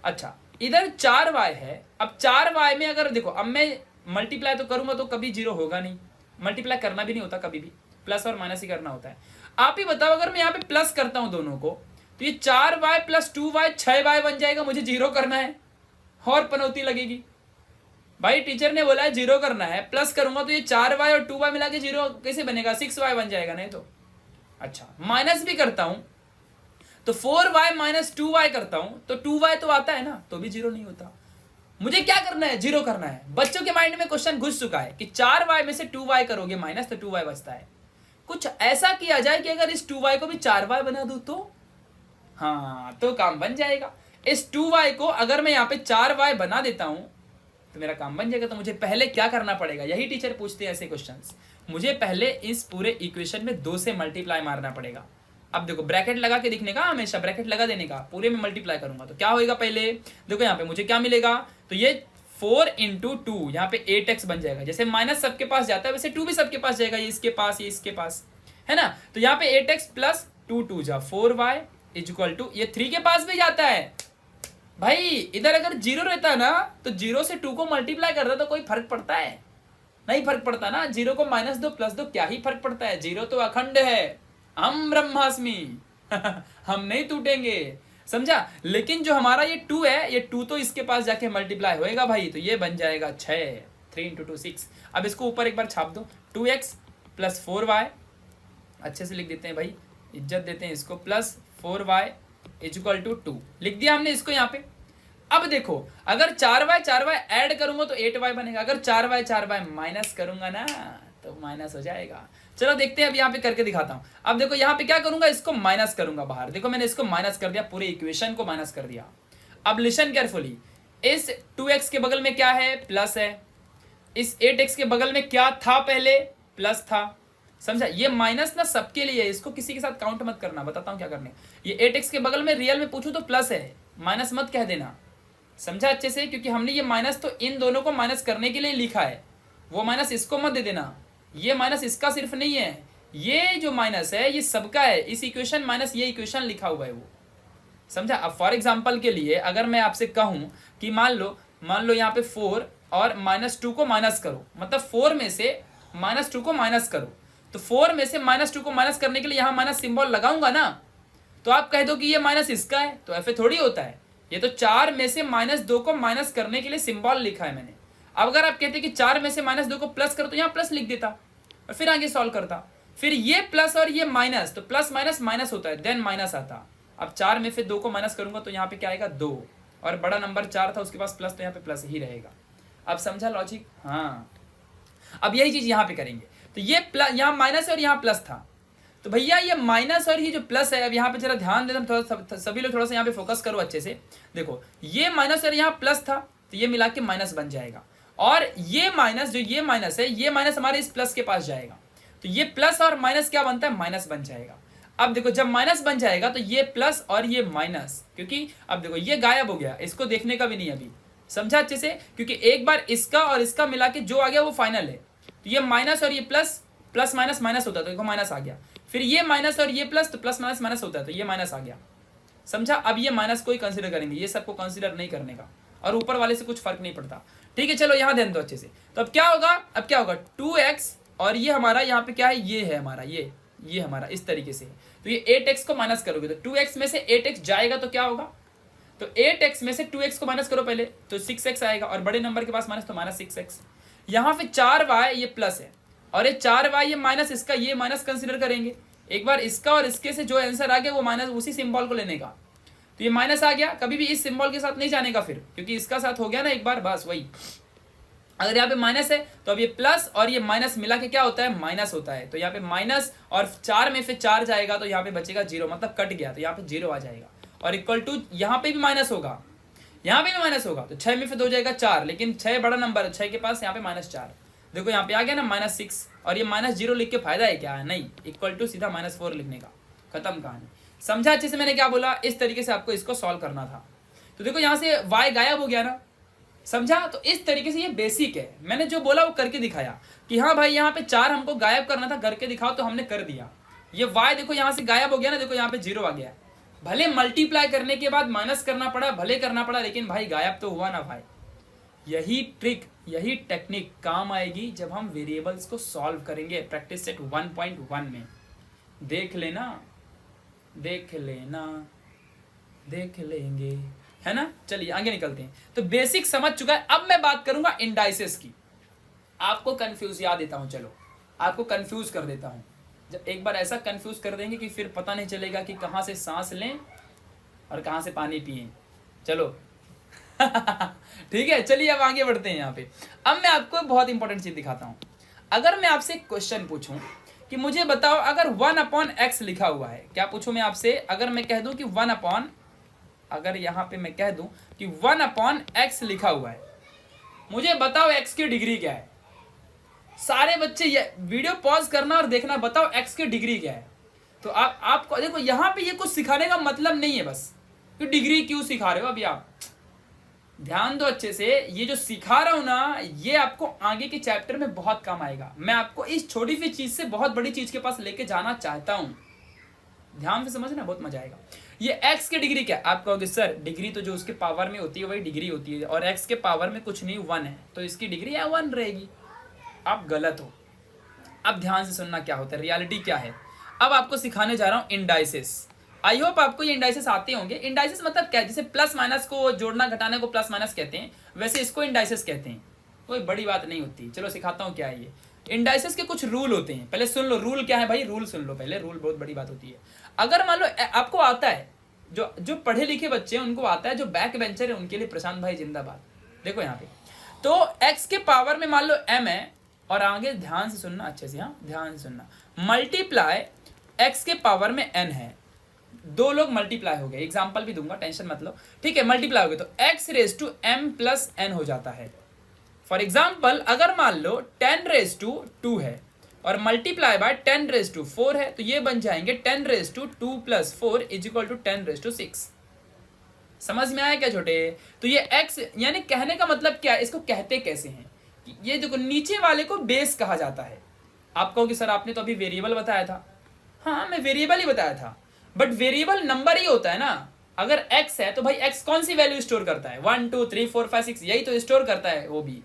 अच्छा, इधर 4y है। अब 4y में अगर देखो, अब मैं मल्टीप्लाई तो करूंगा तो कभी 0 होगा नहीं, मल्टीप्लाई करना भी नहीं होता, कभी भी प्लस और माइनस ही करना होता है। आप ही बताओ, अगर मैं यहाँ पे प्लस करता हूं दोनों को, तो ये 4y प्लस 2y 6y बन जाएगा। मुझे 0 करना है और पनौती लगेगी। भाई टीचर ने बोला है 0 करना है, प्लस करूंगा तो ये 4y और 2y मिला के 0 कैसे बनेगा? 6y बन जाएगा नहीं तो। अच्छा, माइनस भी करता हूं तो 4y माइनस 2y करता हूं तो 2y तो आता है ना, तो भी 0 नहीं होता। मुझे क्या करना है? 0 करना है। बच्चों के माइंड में क्वेश्चन घुस चुका है कि 4y में से 2y करोगे माइनस तो 2y बचता है। कुछ ऐसा किया जाए कि अगर इस 2y को भी 4y बना दूं तो हाँ, तो काम बन जाएगा। इस 2y को अगर मैं यहाँ पे 4y बना देता हूं तो मेरा काम बन जाएगा। तो मुझे पहले क्या करना पड़ेगा? यही टीचर पूछते हैं ऐसे क्वेश्चंस। मुझे पहले इस पूरे इक्वेशन में 2 से मल्टीप्लाई मारना पड़ेगा। अब देखो, ब्रैकेट लगा के दिखने का, हमेशा ब्रैकेट लगा देने का, पूरे में मल्टीप्लाई करूंगा तो क्या होगा? पहले देखो यहाँ पे मुझे क्या मिलेगा, तो ये 4 इंटू 2, यहाँ पे 8x बन जाएगा। जैसे माइनस सबके पास जाता है वैसे 2 भी सबके पास जाएगा, ये इसके पास, ये इसके पास, है ना। तो यहाँ पे 8x प्लस 2 2 जा 4y इज इक्वल टू, ये 3 के पास भी जाता है। भाई इधर अगर 0 रहता ना तो 0 से 2 को मल्टीप्लाई करता तो कोई फर्क पड़ता है? नहीं फर्क पड़ता ना। 0 को माइनस 2 प्लस 2 क्या ही फर्क पड़ता है? 0 तो अखंड है, हम ब्रह्मास्मि। हम नहीं टूटेंगे, समझा। लेकिन जो हमारा ये 2 है, ये 2 तो इसके पास जाके मल्टीप्लाई होएगा भाई, तो ये बन जाएगा 6, 3 इंटू 2 6। अब इसको ऊपर एक बार छाप दो, 2x प्लस 4y, अच्छे से लिख देते हैं भाई, इज्जत देते हैं इसको, plus 4y is equal to 2 लिख दिया हमने इसको यहाँ पे। अब देखो, अगर 4y ऐड करूंगा तो 8y बनेगा, अगर 4y माइनस करूंगा ना तो माइनस हो जाएगा। चलो देखते हैं, अब यहाँ पे करके दिखाता हूं। अब देखो यहाँ पे क्या करूंगा, इसको माइनस करूंगा बाहर। देखो मैंने इसको माइनस कर दिया, पूरे इक्वेशन को माइनस कर दिया। अब लिसन केयरफुली, इस 2x के बगल में क्या है? प्लस है। इस 8x के बगल में क्या था? पहले प्लस था, समझा। ये माइनस ना सबके लिए है, इसको किसी के साथ काउंट मत करना, बताता हूं क्या करने। ये 8x के बगल में रियल में पूछूं तो प्लस है, माइनस मत कह देना, समझा अच्छे से। क्योंकि हमने ये माइनस तो इन दोनों को माइनस करने के लिए लिखा है, वो माइनस इसको मत दे देना। ये माइनस इसका सिर्फ नहीं है, ये जो माइनस है ये सबका है। इस इक्वेशन माइनस ये इक्वेशन लिखा हुआ है वो, समझा। अब फॉर एग्जांपल के लिए अगर मैं आपसे कहूं कि मान लो यहाँ पे 4 और -2 को माइनस करो, मतलब 4 में से -2 को माइनस करो, तो 4 में से -2 को माइनस करने के लिए यहाँ माइनस सिंबल लगाऊंगा ना, तो आप कह दो कि ये माइनस इसका है, तो ऐसे थोड़ी होता है। ये तो 4 में से -2 को माइनस करने के लिए सिंबल लिखा है मैंने। अब अगर आप कहते कि 4 में से -2 को प्लस करो, तो यहाँ प्लस लिख देता और फिर आगे सॉल्व करता। फिर ये प्लस और ये माइनस, तो प्लस माइनस माइनस होता है, देन माइनस आता। अब 4 में फिर 2 को माइनस करूंगा तो यहाँ पे क्या आएगा? 2, और बड़ा नंबर 4 था उसके पास प्लस, तो यहाँ पे प्लस ही रहेगा। अब समझा लॉजिक? हाँ। अब यही चीज यहाँ पे करेंगे, तो ये प्लस, यहाँ माइनस और यहाँ प्लस था, तो भैया ये माइनस और ये जो प्लस है, अब यहाँ पे जरा ध्यान देना, थोड़ा सभी लोग थोड़ा सा यहाँ पे फोकस करो अच्छे से। देखो ये माइनस और यहाँ प्लस था, तो ये मिला के माइनस बन जाएगा, और ये माइनस, जो ये माइनस है, ये माइनस हमारे इस प्लस के पास जाएगा, तो ये प्लस और माइनस क्या बनता है? माइनस बन जाएगा। अब देखो जब माइनस बन जाएगा तो ये प्लस और ये माइनस, क्योंकि अब देखो ये गायब हो गया, इसको देखने का भी नहीं अभी, समझा अच्छे से। क्योंकि एक बार इसका और इसका मिला के जो आ गया वो फाइनल है। तो ये माइनस और ये प्लस, प्लस माइनस माइनस होता है, तो देखो माइनस आ गया। फिर ये माइनस और ये प्लस, तो प्लस माइनस माइनस होता है, तो ये माइनस आ गया, समझा। अब ये माइनस को ही कंसीडर करेंगे, ये सबको कंसीडर नहीं करने का, और ऊपर वाले से कुछ फर्क नहीं पड़ता, ठीक है। चलो यहाँ ध्यान दो अच्छे से। तो अब क्या होगा? 2x और ये हमारा यहाँ पे क्या है? ये है हमारा, ये ये हमारा इस तरीके से है। तो ये 8x को माइनस करोगे तो 2x में से 8x जाएगा तो क्या होगा, तो 8x में से 2x को माइनस करो पहले तो 6x आएगा, और बड़े नंबर के पास माइनस तो माइनस 6x। यहाँ पे 4y ये प्लस है और ये 4y ये माइनस, इसका ये माइनस कंसिडर करेंगे। एक बार इसका और इसके से जो आंसर आ गया वो माइनस उसी सिंबल को लेने का, तो ये माइनस आ गया, कभी भी इस सिंबल के साथ नहीं जाने का फिर, क्योंकि इसका साथ हो गया ना एक बार, बस वही। अगर यहाँ पे माइनस है तो अब ये प्लस और ये माइनस मिला के क्या होता है, माइनस होता है। तो यहाँ पे माइनस और 4 में फिर 4 जाएगा तो यहाँ पे बचेगा 0, मतलब कट गया तो यहाँ पे 0 आ जाएगा। और इक्वल टू यहाँ पे भी माइनस होगा, यहाँ पे भी माइनस होगा, तो 6 में फिर 2 जाएगा 4, लेकिन 6 बड़ा नंबर है, 6 के पास यहाँ पे -4। देखो यहाँ पे आ गया ना -6, और ये -0 लिख के फायदा है क्या, नहीं, इक्वल टू सीधा -4 लिखने का, खत्म कहानी। समझा अच्छे से मैंने क्या बोला, इस तरीके से आपको इसको सॉल्व करना था। तो देखो यहाँ से y गायब हो गया ना, समझा। तो इस तरीके से ये बेसिक है, मैंने जो बोला वो करके दिखाया कि हाँ भाई यहाँ पे 4 हमको गायब करना था, करके दिखाओ, तो हमने कर दिया। ये y देखो यहाँ से गायब हो गया ना, देखो यहाँ पे 0 आ गया, भले मल्टीप्लाई करने के बाद माइनस करना पड़ा, भले करना पड़ा, लेकिन भाई गायब तो हुआ ना भाई। यही ट्रिक, यही टेक्निक काम आएगी जब हम वेरिएबल्स को सॉल्व करेंगे प्रैक्टिस सेट 1.1 में। देख लेना, देख लेना, देख लेंगे, है ना। चलिए आगे निकलते हैं। तो बेसिक समझ चुका है, अब मैं बात करूंगा इंडाइसेस की। आपको कंफ्यूज याद देता हूं, चलो आपको कंफ्यूज कर देता हूं। जब एक बार ऐसा कंफ्यूज कर देंगे कि फिर पता नहीं चलेगा कि कहां से सांस लें और कहां से पानी पिए। चलो ठीक है, चलिए अब आगे बढ़ते हैं। यहाँ पे अब मैं आपको बहुत इंपॉर्टेंट चीज दिखाता हूं। अगर मैं आपसे क्वेश्चन पूछूं कि मुझे बताओ अगर 1/x लिखा हुआ है, क्या पूछूं मैं आपसे, अगर मैं कह दूं कि अगर यहाँ पे मैं कह दूं कि 1/x लिखा हुआ है, मुझे बताओ x की डिग्री क्या है। सारे बच्चे ये वीडियो पॉज करना और देखना, बताओ x की डिग्री क्या है। तो आपको देखो यहाँ पे ये कुछ सिखाने का मतलब नहीं है बस कि डिग्री क्यों सिखा रहे हो। अभी आप ध्यान दो अच्छे से, ये जो सिखा रहा हूं ना ये आपको आगे के चैप्टर में बहुत काम आएगा। मैं आपको इस छोटी सी चीज से बहुत बड़ी चीज के पास लेके जाना चाहता हूं, ध्यान से समझना, बहुत मजा आएगा। ये x की डिग्री क्या है, आप कहोगे सर डिग्री तो जो उसके पावर में होती है वही डिग्री होती है, और x के पावर में कुछ नहीं 1 है, तो इसकी डिग्री 1 रहेगी। आप गलत हो। अब ध्यान से सुनना क्या होता है, रियलिटी क्या है। अब आपको सिखाने जा रहा हूं इंडाइसेस। आई होप आपको ये इंडाइसेस आते होंगे। इंडाइसेस मतलब क्या है, जैसे प्लस माइनस को जोड़ना घटाने को प्लस माइनस कहते हैं, वैसे इसको इंडाइसेस कहते हैं। कोई बड़ी बात नहीं होती, चलो सिखाता हूँ क्या है ये। इंडाइसेस के कुछ रूल होते हैं, पहले सुन लो रूल क्या है भाई, रूल सुन लो पहले, रूल बहुत बड़ी बात होती है। अगर मान लो आपको आता है, जो पढ़े लिखे बच्चे हैं उनको आता है, जो बैक बेंचर है उनके लिए प्रशांत भाई जिंदाबाद। देखो यहाँ पे तो x के पावर में मान लो m है, और आगे ध्यान से सुनना अच्छे से, हाँ ध्यान से सुनना, मल्टीप्लाई x के पावर में n है, दो लोग मल्टीप्लाई हो गए, एग्जाम्पल भी दूंगा टेंशन मत लो, ठीक है। मल्टीप्लाई हो गए तो x raise to m plus n हो जाता है। फॉर एग्जाम्पल अगर मान लो 10 रेज टू 2 है और मल्टीप्लाई बाय 10 रेज टू 4 है, तो ये बन जाएंगे 10 raise to 2 plus 4 is equal to 10 raise to 6। समझ में आया क्या छोटे। तो ये x यानी कहने का मतलब क्या है, इसको कहते कैसे हैं, ये देखो नीचे वाले को बेस कहा जाता है। आप कहोगे सर आपने तो अभी वेरिएबल बताया था, हाँ मैं वेरिएबल ही बताया था, बट वेरिएबल नंबर ही होता है ना। अगर x है तो भाई x कौन सी वैल्यू स्टोर करता है, 1 2 3 4 5 6 यही तो स्टोर करता है। वो भी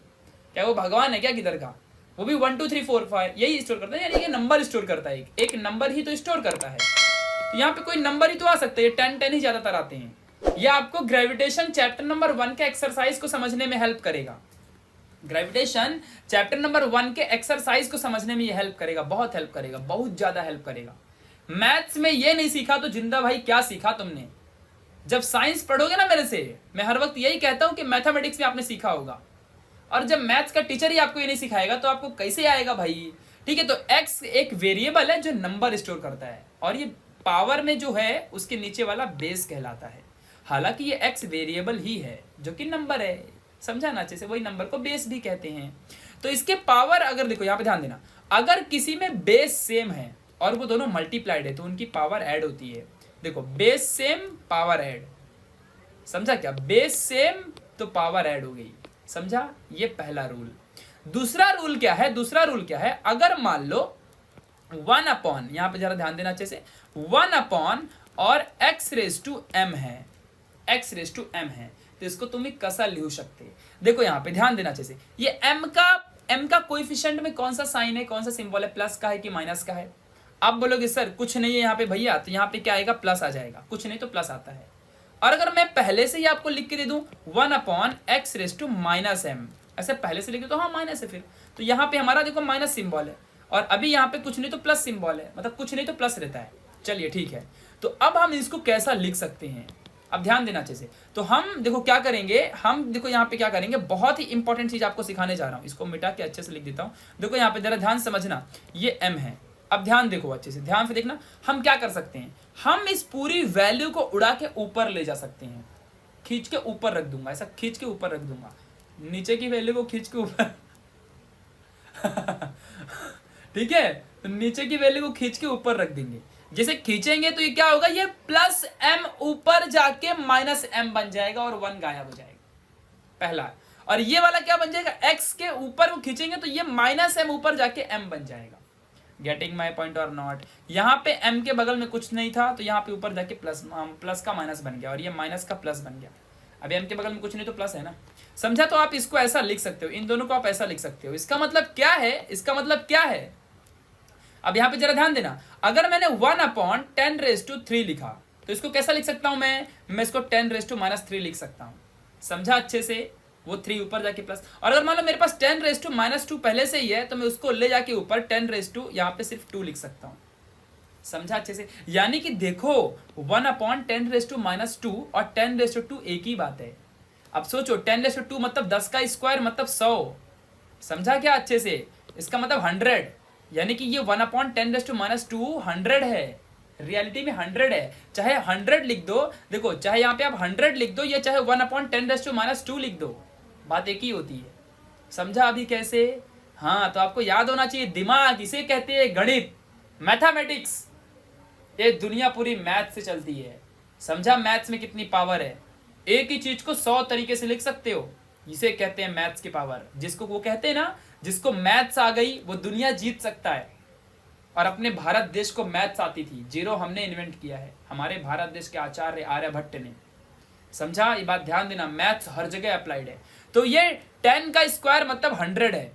क्या वो भगवान है क्या किधर का, वो भी 1 2 3 4 5 यही स्टोर करता है, यानी ये नंबर स्टोर करता है, एक नंबर ही तो स्टोर करता है। तो यहाँ पे कोई नंबर ही तो आ सकते हैं, 10 10 ही ज्यादातर आते हैं। यह आपको ग्रेविटेशन चैप्टर नंबर 1 के एक्सरसाइज को समझने में हेल्प करेगा। ग्रेविटेशन चैप्टर नंबर 1 के एक्सरसाइज को समझने में ये हेल्प करेगा, बहुत हेल्प करेगा, बहुत ज्यादा हेल्प करेगा। मैथ्स में ये नहीं सीखा तो जिंदा भाई क्या सीखा तुमने। जब साइंस पढ़ोगे ना मेरे से, मैं हर वक्त यही कहता हूं कि मैथमेटिक्स में आपने सीखा होगा, और जब मैथ्स का टीचर ही आपको ये नहीं सिखाएगा तो आपको कैसे आएगा भाई। ठीक है, तो x एक वेरिएबल है जो नंबर स्टोर करता है, और ये पावर में जो है उसके नीचे वाला बेस कहलाता है। हालांकि ये x वेरिएबल ही है जो कि नंबर है, समझा ना अच्छे से, वही नंबर को बेस भी कहते हैं। तो इसके पावर अगर देखो यहाँ पे ध्यान देना, अगर किसी में बेस सेम है और वो दोनों मल्टीप्लाइड है तो उनकी पावर ऐड होती है। देखो बेस सेम पावर ऐड, समझा क्या, बेस सेम तो पावर ऐड हो गई, समझा, ये पहला रूल। दूसरा रूल क्या है, दूसरा रूल क्या है, अगर मान लो 1 अपॉन, यहां पे जरा ध्यान देना अच्छे से, 1 अपॉन और x रेज टू m है, x रेज टू m है, तो इसको तुम एक कसा लिख सकते। देखो यहाँ पे ध्यान देना अच्छे से, ये m का कोएफिशिएंट में कौन सा साइन है, कौन सा सिंबल है, प्लस का है कि माइनस का है। आप बोलोगे सर कुछ नहीं है यहाँ पे भैया, तो यहाँ पे क्या आएगा, प्लस आ जाएगा, कुछ नहीं तो प्लस आता है। और अगर मैं पहले से ही आपको लिख के दे दूं 1/x⁻m, ऐसे पहले से लिखे तो हाँ माइनस है फिर, तो यहाँ पे हमारा देखो माइनस सिंबल है, और अभी यहाँ पे कुछ नहीं तो प्लस सिंबल है, मतलब कुछ नहीं तो प्लस रहता है। चलिए ठीक है, तो अब हम इसको कैसा लिख सकते हैं, अब ध्यान देना अच्छे से। तो हम देखो क्या करेंगे, हम देखो यहाँ पे क्या करेंगे, बहुत ही इंपॉर्टेंट चीज आपको सिखाने जा रहा हूँ, इसको मिटा के अच्छे से लिख देता हूँ। देखो यहाँ पे जरा ध्यान समझना, ये m है। अब ध्यान देखो अच्छे से, ध्यान से देखना, हम क्या कर सकते हैं, हम इस पूरी वैल्यू को उड़ा के ऊपर ले जा सकते हैं, खींच के ऊपर रख दूंगा, ऐसा खींच के ऊपर रख दूंगा, नीचे की वैल्यू को खींच के ऊपर ठीक है, तो नीचे की वैल्यू को खींच के ऊपर रख देंगे। जैसे खींचेंगे तो ये क्या होगा, ये प्लस m ऊपर जाके माइनस m बन जाएगा और 1 गायब हो जाएगा, पहला। और ये वाला क्या बन जाएगा, x के ऊपर को खींचेंगे तो ये माइनस m ऊपर जाके m बन जाएगा। गेटिंग माई पॉइंट और नॉट, यहाँ पे m के बगल में कुछ नहीं था तो यहाँ पे ऊपर जाके प्लस का माइनस बन गया, और ये माइनस का प्लस बन गया। अभी m के बगल में कुछ नहीं तो प्लस है ना, समझा। तो आप इसको ऐसा लिख सकते हो, इन दोनों को आप ऐसा लिख सकते हो। इसका मतलब क्या है, इसका मतलब क्या है, अब यहाँ पे जरा ध्यान देना, अगर मैंने 1/10⁻³ लिखा तो इसको कैसा लिख सकता हूं मैं इसको 10⁻³ लिख सकता हूं, समझा अच्छे से, वो 3 ऊपर जाके प्लस। और अगर मान लो मेरे पास 10⁻² पहले से ही है तो मैं उसको ले जाके ऊपर 10 यहाँ पे सिर्फ 2 लिख सकता हूं, समझा अच्छे से। यानी कि देखो 1/10⁻² और 10⁻² एक ही बात है। अब सोचो 10⁻² मतलब 10 का स्क्वायर मतलब 100, समझा क्या अच्छे से, इसका मतलब 100, यानी कि ये 1/10⁻² 100 है, रियलिटी में 100 है। चाहे 100 लिख दो, देखो चाहे यहाँ पे आप 100 लिख दो या चाहे 1/10⁻² लिख दो, बात एक ही होती है, समझा अभी कैसे। हाँ, तो आपको याद होना चाहिए, दिमाग इसे कहते हैं गणित, मैथमेटिक्स। ये दुनिया पूरी मैथ से चलती है, समझा, मैथ्स में कितनी पावर है, एक ही चीज को 100 तरीके से लिख सकते हो, इसे कहते हैं मैथ्स की पावर। जिसको वो कहते हैं ना, जिसको मैथ्स आ गई वो दुनिया जीत सकता है। और अपने भारत देश को मैथ्स आती थी, जीरो हमने इन्वेंट किया है, हमारे भारत देश के आचार्य आर्यभट्ट ने, समझा, ये बात ध्यान देना, मैथ्स हर जगह अप्लाइड है। तो ये 10 का स्क्वायर मतलब 100 है,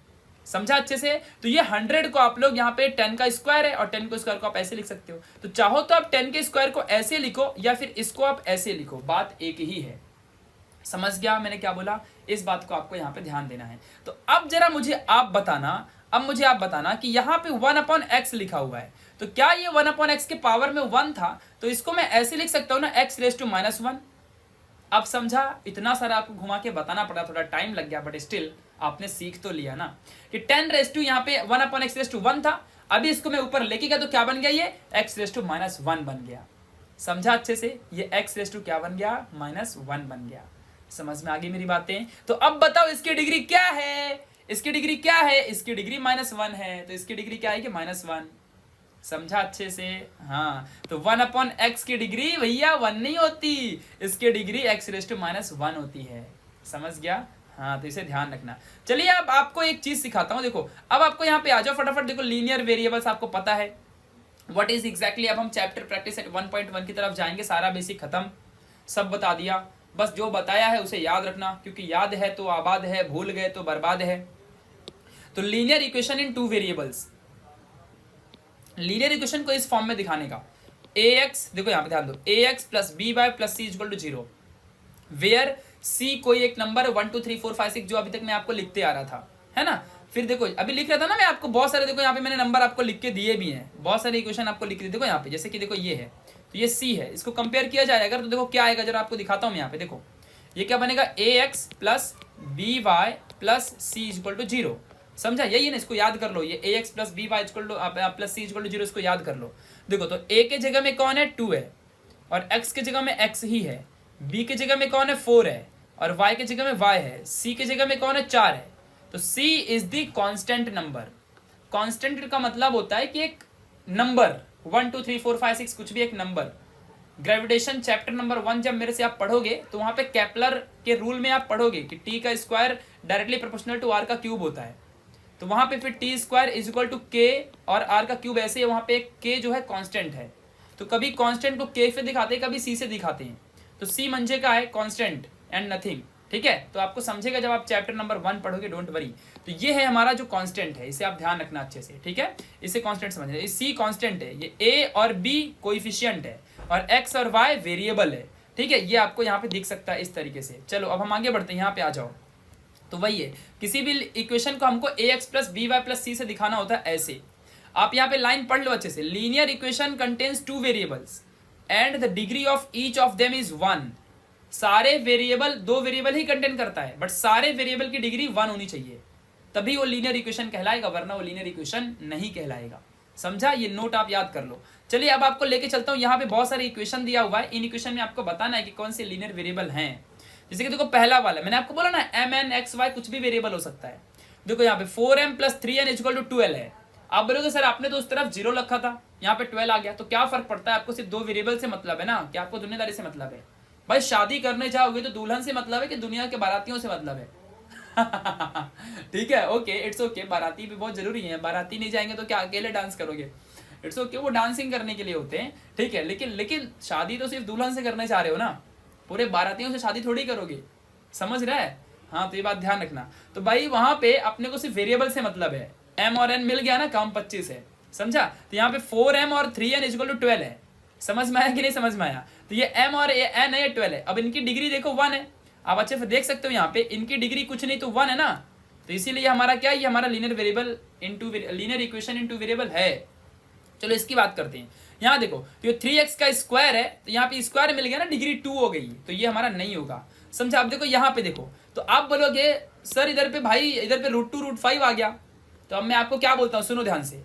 समझा अच्छे से। तो ये 100 को आप लोग यहाँ पे 10 का स्क्वायर है, और 10 के स्क्वायर को आप ऐसे लिख सकते हो। तो चाहो तो आप 10 के स्क्वायर को ऐसे लिखो या फिर इसको आप ऐसे लिखो, बात एक ही है, समझ गया मैंने क्या बोला, इस बात को आपको यहाँ पे ध्यान देना है। तो अब जरा मुझे आप बताना कि यहाँ पे 1/x लिखा हुआ है, तो क्या ये 1/x के पावर में 1 था, तो इसको मैं ऐसे लिख सकता हूँ ना, x⁻⁻1। अब समझा, इतना सारा आपको घुमा के बताना पड़ा, थोड़ा टाइम लग गया, बट स्टिल आपने सीख तो लिया ना कि 10 यहाँ पे 1/x⁻1 था। अभी इसको मैं ऊपर लेके गया तो क्या बन गया, ये x⁻1 बन गया, समझा अच्छे से, ये x क्या बन गया, -1 बन गया। समझ में आ गई मेरी बातें। तो अब बताओ इसकी डिग्री क्या है, इसकी डिग्री क्या है, इसकी डिग्री -1 है, तो इसकी डिग्री क्या है कि -1, समझा अच्छे से। हाँ, तो 1/x की डिग्री भैया 1 नहीं होती, इसकी डिग्री x⁻1 होती है, समझ गया। हाँ, तो इसे ध्यान रखना। चलिए अब आपको एक चीज सिखाता हूँ, देखो अब आपको यहाँ पे आ जाओ फटाफट। देखो लीनियर वेरिएबल्स आपको पता है व्हाट इज एग्जैक्टली। अब हम चैप्टर प्रैक्टिस 1.1 की तरफ जाएंगे, सारा बेसिक खत्म, सब बता दिया, बस जो बताया है उसे याद रखना, क्योंकि याद है तो आबाद है, भूल गए तो बर्बाद है। तो linear equation in 2 variables, linear equation को इस फॉर्म में दिखाने का, ax, देखो यहाँ पे ध्यान दो, ax + by + c = 0, where c कोई एक नंबर 1 2 3 4 5 6 जो अभी तक मैं आपको लिखते आ रहा था, है ना। फिर देखो अभी लिख रहा था ना मैं आपको, बहुत सारे देखो यहाँ पे मैंने नंबर आपको लिख के दिए भी हैं, बहुत सारे इक्वेशन आपको लिख के, देखो यहाँ पे जैसे कि देखो ये है, तो ये c है, इसको कंपेयर किया जाए अगर तो देखो क्या आएगा, जरा आपको दिखाता हूँ मैं यहाँ पे। देखो ये क्या बनेगा, ax + by + c = 0, समझा, यही है ना, इसको याद कर लो, ये ax + by + c = 0, इसको याद कर लो। देखो तो a के जगह में कौन है, 2 है, और x के जगह में x ही है, b के जगह में कौन है, 4 है, और y के जगह में y है, c के जगह में कौन है, 4 है। तो c is the constant number. Constant का मतलब होता है कि एक नंबर, 1 2 3 4 5 6 कुछ भी एक नंबर। ग्रेविटेशन चैप्टर नंबर 1 जब मेरे से आप पढ़ोगे तो वहां पे केपलर के रूल में आप पढ़ोगे कि t का square directly proportional to r का क्यूब होता है, तो वहां पे फिर t² = k और r का क्यूब ऐसे है, वहां पे एक k जो है कांस्टेंट है, तो कभी कांस्टेंट को k से दिखाते हैं, कभी c से दिखाते हैं। तो c मंजे का है कांस्टेंट एंड नथिंग, ठीक है, तो आपको समझेगा जब आप चैप्टर नंबर 1 पढ़ोगे, डोंट वरी। तो ये है हमारा जो कांस्टेंट है, इसे आप ध्यान रखना अच्छे से, ठीक है, इसे कांस्टेंट समझना। ये सी कांस्टेंट है, ये ए और बी कोएफिशिएंट है, और एक्स और वाई वेरिएबल है, ठीक है, ये आपको यहाँ पे दिख सकता है इस तरीके से। चलो अब हम आगे बढ़ते हैं, यहाँ पे आ जाओ। तो वही है, किसी भी इक्वेशन को हमको A X plus B Y plus C से दिखाना होता है ऐसे। आप यहाँ पे लाइन पढ़ लो अच्छे से, linear equation contains 2 variables and the degree of each of them is 1। सारे वेरिएबल 2 वेरिएबल ही कंटेन करता है, बट सारे वेरिएबल की डिग्री 1 होनी चाहिए, तभी वो लीनियर इक्वेशन कहलाएगा, वरना वो लीनियर इक्वेशन नहीं कहलाएगा। समझा, ये नोट आप याद कर लो। चलिए अब आपको लेके चलता हूँ, यहाँ पे बहुत सारे इक्वेशन दिया हुआ है, इन इक्वेशन में आपको बताना है कि कौन से लीनियर वेरिएबल हैं। जैसे कि देखो पहला वाला, मैंने आपको बोला ना एम एन एक्स वाई कुछ भी वेरिएबल हो सकता है। देखो यहाँ पे 4m + 3n = 12 है। आप बोलोगे सर आपने तो उस तरफ 0 रखा था, यहाँ पे 12 आ गया, तो क्या फर्क पड़ता है, आपको सिर्फ 2 वेरिएबल से मतलब है ना, कि आपको दुनियादारी से मतलब है। भाई शादी करने जाओगे तो दुल्हन से मतलब है कि दुनिया के बारातियों से मतलब है। ठीक है, ओके, इट्स ओके, बाराती भी बहुत जरूरी है, बाराती नहीं जाएंगे तो क्या अकेले डांस करोगे, इट्स ओके, वो डांसिंग करने के लिए होते हैं, ठीक है, लेकिन शादी तो सिर्फ दुल्हन से करने चाह रहे हो ना, पूरे बारातियों से शादी थोड़ी करोगे, समझ रहा है। हाँ, तो ये बात ध्यान रखना। तो भाई वहां पे अपने को सिर्फ वेरिएबल से मतलब है, m और n मिल गया ना, काम 25 है, समझा। तो यहाँ पे 4m और 3n = 12 है, समझ में आया कि नहीं समझ में आया। तो ये m और n है, 12 है। अब इनकी डिग्री देखो 1 है, आप अच्छे से देख सकते हो, यहाँ पे इनकी डिग्री कुछ नहीं तो 1 है ना, तो इसीलिए हमारा क्या, ये हमारा linear variable into linear equation into variable है। चलो इसकी बात करते हैं। यहाँ देखो, तो ये 3x का स्क्वायर है, तो यहाँ पे स्क्वायर मिल गया ना, डिग्री 2 हो गई, तो ये हमारा नहीं होगा, समझा। अब देखो यहाँ पे देखो, तो आप बोलोगे सर इधर पे भाई, इधर पे √2 √5 आ गया, तो अब मैं आपको क्या बोलता हूँ, सुनो ध्यान से,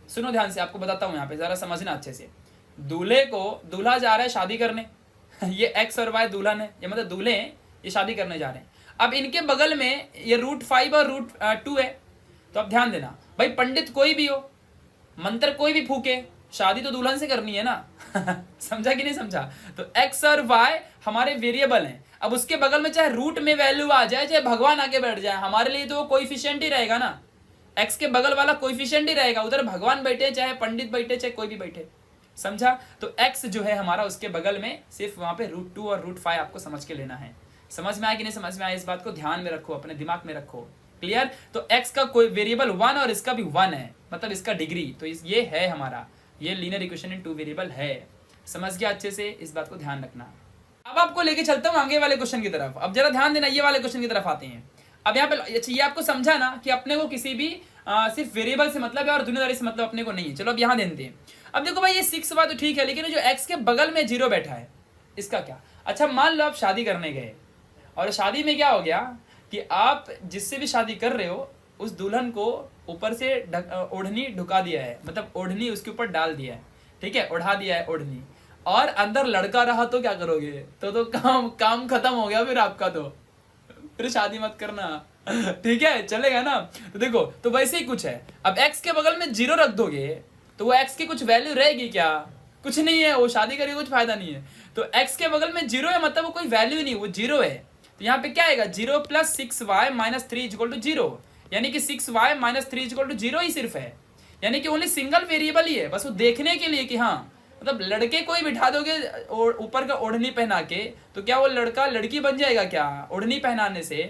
सुनो ध्यान से, आपको बताता हूँ, यहाँ पे जरा समझना अच्छे से। दूल्हा जा रहा है शादी करने, ये एक्स और वाई दुल्हन है, ये मतलब दूल्हे हैं, ये शादी करने जा रहे हैं। अब इनके बगल में ये √5 और √2 है, तो अब ध्यान देना भाई, पंडित कोई भी हो, मंत्र कोई भी फूके, शादी तो दुल्हन से करनी है ना। समझा कि नहीं समझा। तो एक्स और वाई हमारे वेरिएबल हैं, अब उसके बगल में चाहे रूट में वैल्यू आ जाए, चाहे भगवान आके बैठ जाए, हमारे लिए तो वो कोएफिशिएंट ही रहेगा ना, एक्स के बगल वाला कोएफिशिएंट ही रहेगा, उधर भगवान बैठे, चाहे पंडित बैठे, चाहे कोई भी बैठे, समझा। तो एक्स जो है हमारा, उसके बगल में सिर्फ वहां पे √2 और √5 आपको समझ के लेना है। समझ में आया कि नहीं समझ में आया, इस बात को ध्यान में रखो, अपने दिमाग में रखो, क्लियर। तो x का कोई वेरिएबल 1 और इसका भी 1 है, मतलब इसका डिग्री, तो ये है हमारा, ये लीनियर इक्वेशन इन 2 वेरिएबल है। समझ गया अच्छे से, इस बात को ध्यान रखना। अब आपको लेके चलता हूँ आगे वाले क्वेश्चन की तरफ। अब जरा ध्यान देना, ये वाले क्वेश्चन की तरफ आते हैं। अब यहाँ पे अच्छा, ये आपको समझा ना कि अपने को किसी भी सिर्फ वेरिएबल से मतलब है और दुनियादारी से मतलब अपने को नहीं है। चलो अब यहाँ देते हैं। अब देखो भाई, ये 6 बात तो ठीक है, लेकिन जो x के बगल में 0 बैठा है, इसका क्या। अच्छा मान लो आप शादी करने गए, और शादी में क्या हो गया कि आप जिससे भी शादी कर रहे हो, उस दुल्हन को ऊपर से ओढ़नी ढुका दिया है, मतलब ओढ़नी उसके ऊपर डाल दिया है, ठीक है, ओढ़ा दिया है ओढ़नी, और अंदर लड़का रहा तो क्या करोगे, तो काम खत्म हो गया फिर आपका, तो फिर शादी मत करना। ठीक है, चलेगा ना। तो देखो, तो वैसे ही कुछ है। अब x के बगल में 0 रख दोगे तो वो x की कुछ वैल्यू रहेगी क्या, कुछ नहीं है, वो शादी करके कुछ फायदा नहीं है। तो x के बगल में 0 है, मतलब वो कोई वैल्यू नहीं, वो 0 है। तो यहाँ पे क्या आएगा, 0 + 6y - 3 = 0, यानी कि 6y - 3 = 0 ही सिर्फ है, यानी कि ओनली सिंगल वेरिएबल ही है, बस वो देखने के लिए कि हाँ, मतलब लड़के कोई बिठा दोगे ऊपर का ओढ़नी पहना के, तो क्या वो लड़का लड़की बन जाएगा क्या, ओढ़नी पहनाने से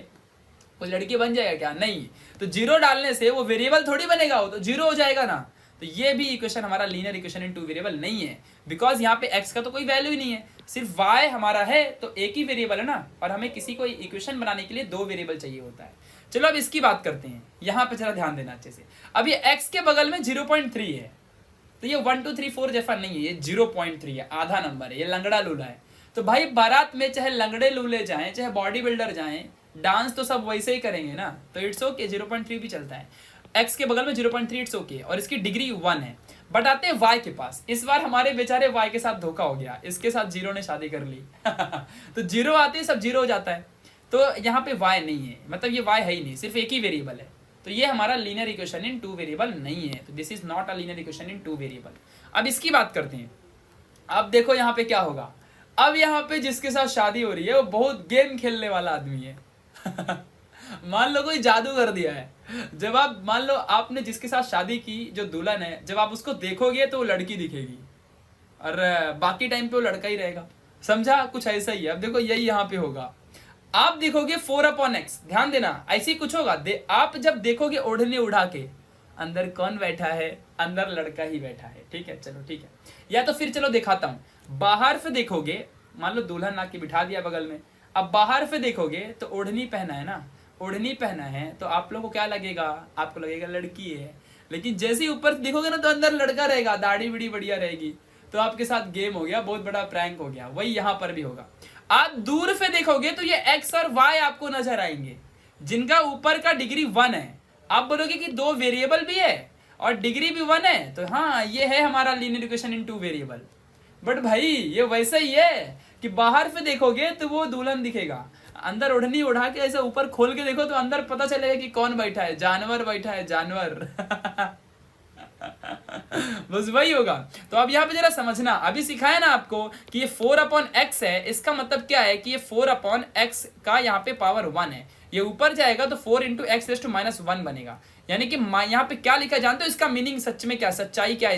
वो लड़की बन जाएगा क्या, नहीं। तो 0 डालने से वो वेरिएबल थोड़ी बनेगा, वो तो 0 हो जाएगा ना। तो ये भी इक्वेशन हमारा लीनियर इक्वेशन इन 2 वेरिएबल नहीं है, बिकॉज यहाँ पे x का तो कोई वैल्यू ही नहीं है, सिर्फ y हमारा है, तो एक ही वेरिएबल है ना, और हमें किसी को इक्वेशन बनाने के लिए 2 वेरिएबल चाहिए होता है। चलो अब इसकी बात करते हैं, यहाँ पे जरा ध्यान देना अच्छे से। अब ये x के बगल में 0.3 है, तो ये 1 2 3 4 जैसा नहीं है, ये 0.3 है, आधा नंबर है, ये लंगड़ा लूला है। तो भाई बारात में चाहे लंगड़े लूले जाएं, चाहे बॉडी बिल्डर जाएं, डांस तो सब वैसे ही करेंगे ना, तो इट्स ओके, 0.3 भी चलता है। x के बगल में 0.3 इट्स ओके, और इसकी डिग्री 1 है। बट आते हैं y के पास। इस बार हमारे बेचारे y के साथ धोखा हो गया, इसके साथ 0 ने शादी कर ली। तो 0 आते ही सब 0 हो जाता है, तो यहाँ पे y नहीं है, मतलब ये y है ही नहीं, सिर्फ एक ही वेरिएबल है। तो ये हमारा लीनियर इक्वेशन इन 2 वेरिएबल नहीं है, तो this is not a linear equation in 2 variable. अब इसकी बात करते हैं। अब देखो यहाँ पे क्या होगा, अब यहाँ पे जिसके साथ शादी हो रही है वो बहुत गेम खेलने वाला आदमी है। मान लो कोई जादू कर दिया है। जब आप मान लो आपने जिसके साथ शादी की, जो दुल्हन है, जब आप उसको देखोगे तो वो लड़की दिखेगी, और बाकी टाइम पे वो लड़का ही रहेगा, समझा, कुछ ऐसा ही है। अब देखो यही यहाँ पे होगा, आप देखोगे 4/x, ध्यान देना ऐसे ही कुछ होगा। आप जब देखोगे ओढ़ने उड़ा के, अंदर कौन बैठा है? अंदर लड़का ही बैठा है। ठीक है, चलो ठीक है। या तो फिर चलो दिखाता हूं, बाहर से देखोगे, मान लो दुल्हन आके बिठा दिया बगल में, अब बाहर से देखोगे तो ओढ़नी पहना है ना, ओढ़नी पहना है तो आप लोगों को क्या लगेगा? आपको लगेगा लड़की है। लेकिन जैसे ही ऊपर देखोगे ना तो अंदर लड़का रहेगा, दाढ़ी बड़ी बढ़िया रहेगी। तो आपके साथ गेम हो गया, बहुत बड़ा प्रैंक हो गया। वही यहां पर भी होगा। आप दूर से देखोगे तो ये एक्स और वाई आपको नजर आएंगे, जिनका ऊपर का डिग्री 1 है। आप बोलोगे कि 2 वेरिएबल भी है और डिग्री भी 1 है, तो हाँ ये है हमारा linear equation in 2 variable. But भाई ये वैसा ही है कि बाहर से देखोगे तो वो दुल्हन दिखेगा, अंदर ओढ़नी उड़ा के ऐसे ऊपर खोल के देखो तो अंदर पता चलेगा कि कौन बैठा है? जानवर बैठा है, जानवर। बस वही होगा। तो अब यहाँ पे जरा समझना, अभी सिखाया ना आपको कि ये 4/x है, इसका मतलब क्या है कि ये 4/x का यहाँ पे पावर 1 है। ये ऊपर जाएगा तो 4 × x⁻1 बनेगा। यानी कि यहाँ पे क्या लिखा जानते हो? इसका मीनिंग सच में क्या, सच्चाई क्या है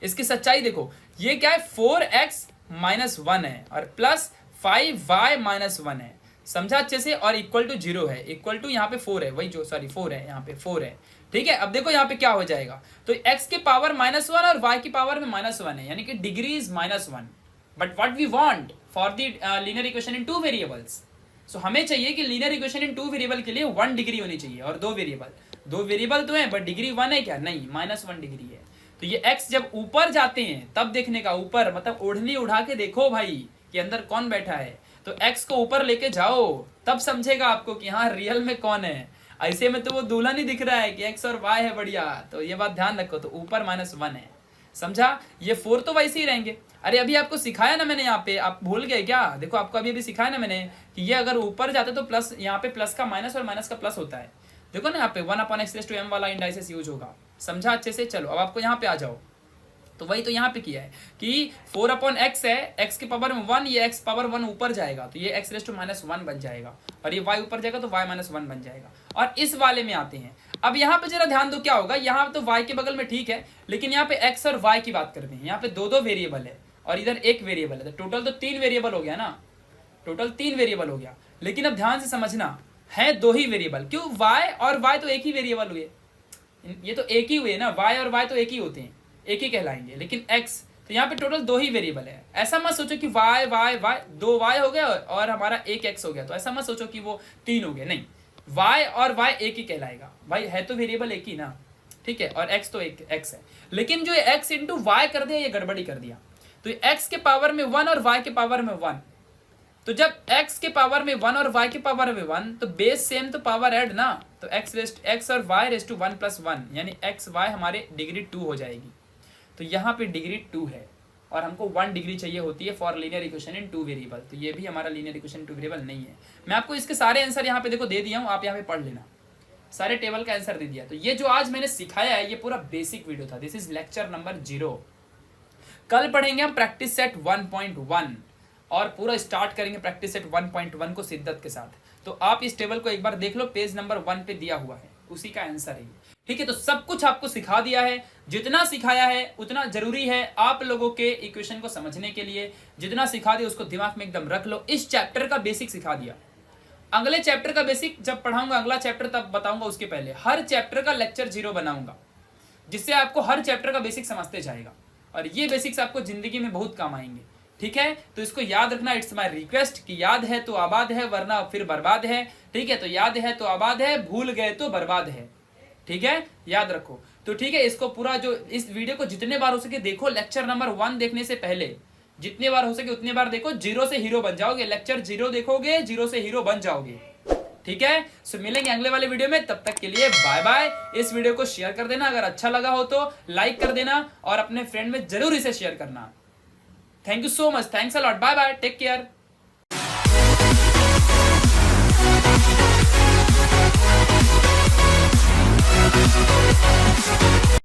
इसकी सच्चाई देखो। ये क्या है? 4x-1 है और प्लस 5y-1 है। समझा अच्छे से? और इक्वल टू 0 है, इक्वल टू यहाँ पे 4 है, वही जो सॉरी 4 है, यहाँ पे 4 है। ठीक है, अब देखो यहाँ पे क्या हो जाएगा, तो x के पावर -1 और y की पावर में -1 है, यानी कि degree is -1। But what we want for the linear equation in 2 variables, so हमें चाहिए कि लीनियर इक्वेशन इन 2 वेरिएबल के लिए 1 डिग्री होनी चाहिए। और 2 वेरिएबल तो है बट डिग्री 1 है क्या? नहीं, -1 डिग्री है। तो ये x जब ऊपर जाते हैं तब देखने का, ऊपर मतलब ओढ़नी उठा के देखो भाई कि अंदर कौन बैठा है। तो x को ऊपर लेके जाओ तब समझेगा आपको कि हाँ रियल में कौन है। ऐसे में तो वो दुल्हन ही दिख रहा है कि x और y है बढ़िया। तो ये बात ध्यान रखो, तो ऊपर -1 है, समझा? ये 4 तो वैसे ही रहेंगे। अरे अभी आपको सिखाया ना मैंने, यहाँ पे आप भूल गए क्या? देखो आपको अभी सिखाया ना मैंने कि ये अगर ऊपर जाते तो प्लस, यहाँ पे प्लस का माइनस और माइनस का प्लस होता है। देखो ना यहाँ पे 1/x⁻m वाला इंडाइसेस यूज होगा। समझा अच्छे से? चलो अब आपको यहाँ पे आ जाओ, तो वही तो यहाँ पे किया है कि 4/x है, x के पावर में 1, ये x पावर 1 ऊपर जाएगा तो ये x⁻1 बन जाएगा, और ये y ऊपर जाएगा तो y-1 बन जाएगा। और इस वाले में आते हैं, अब यहाँ पे जरा ध्यान दो क्या होगा। यहाँ तो y के बगल में ठीक है, लेकिन यहाँ पे x और y की बात करते हैं। यहाँ पे 2 वेरिएबल है और इधर 1 वेरिएबल है, तो टोटल तो 3 वेरिएबल हो गया ना, टोटल 3 वेरिएबल हो गया। लेकिन अब ध्यान से समझना, है 2 ही वेरिएबल। क्यों? y और y तो एक ही वेरिएबल हुए, ये तो एक ही हुए ना, y और y तो एक ही होते हैं, एक ही कहलाएंगे। लेकिन x तो यहाँ पे टोटल 2 ही वेरिएबल है। ऐसा मत सोचो कि y 2 y हो गया और हमारा 1 x हो गया, तो ऐसा मत सोचो कि वो 3 हो गए, नहीं, y और y एक ही कहलाएगा। भाई है तो वेरिएबल एक ही ना, ठीक है, और x तो एक x है। लेकिन जो x × y कर दिया, ये गड़बड़ी कर दिया। तो x के पावर में 1 और y के पावर में 1, तो जब x के पावर में 1 और y के पावर में 1 तो बेस सेम तो पावर ऐड ना, तो x और y⁻1 + 1 यानी x y हमारे डिग्री 2 हो जाएगी। तो यहाँ पे डिग्री 2 है और हमको 1 डिग्री चाहिए होती है for linear equation in 2 variable. तो ये भी हमारा लीनियर इक्वेशन 2 वेरिएबल नहीं है। मैं आपको इसके सारे आंसर यहाँ पे देखो दे दिया हूँ, आप यहाँ पे पढ़ लेना, सारे टेबल का आंसर दे दिया। तो ये जो आज मैंने सिखाया है ये पूरा बेसिक वीडियो था। This is lecture number 0। कल पढ़ेंगे हम प्रैक्टिस सेट 1.1 और पूरा स्टार्ट करेंगे प्रैक्टिस सेट 1.1 को शिद्दत के साथ। तो आप इस टेबल को एक बार देख लो, पेज नंबर 1 पे दिया हुआ है, उसी का आंसर है। ठीक है, तो सब कुछ आपको सिखा दिया है। जितना सिखाया है उतना जरूरी है आप लोगों के इक्वेशन को समझने के लिए। जितना सिखा दिया उसको दिमाग में एकदम रख लो। इस चैप्टर का बेसिक सिखा दिया। अगले चैप्टर का बेसिक जब पढ़ाऊंगा, अगला चैप्टर तब बताऊंगा, उसके पहले हर चैप्टर का लेक्चर 0 बनाऊंगा, जिससे आपको हर चैप्टर का बेसिक समझते जाएगा और ये बेसिक्स आपको जिंदगी में बहुत काम आएंगे। ठीक है, तो इसको याद रखना। इट्स माय रिक्वेस्ट कि याद है तो आबाद है, वरना फिर बर्बाद है। ठीक है, तो याद है तो आबाद है, भूल गए तो बर्बाद है। ठीक है, याद रखो। तो ठीक है, इसको पूरा जो इस वीडियो को जितने बार हो सके देखो। लेक्चर नंबर 1 देखने से पहले जितने बार हो सके उतने बार देखो। 0 से हीरो बन जाओगे। लेक्चर 0 देखोगे, 0 से हीरो बन जाओगे। ठीक है, सो मिलेंगे अगले वाले वीडियो में। तब तक के लिए बाय बाय। इस वीडियो को शेयर कर देना, अगर अच्छा लगा हो तो लाइक कर देना और अपने फ्रेंड में जरूर इसे शेयर करना। Thank you so much, thanks a lot, bye bye, take care.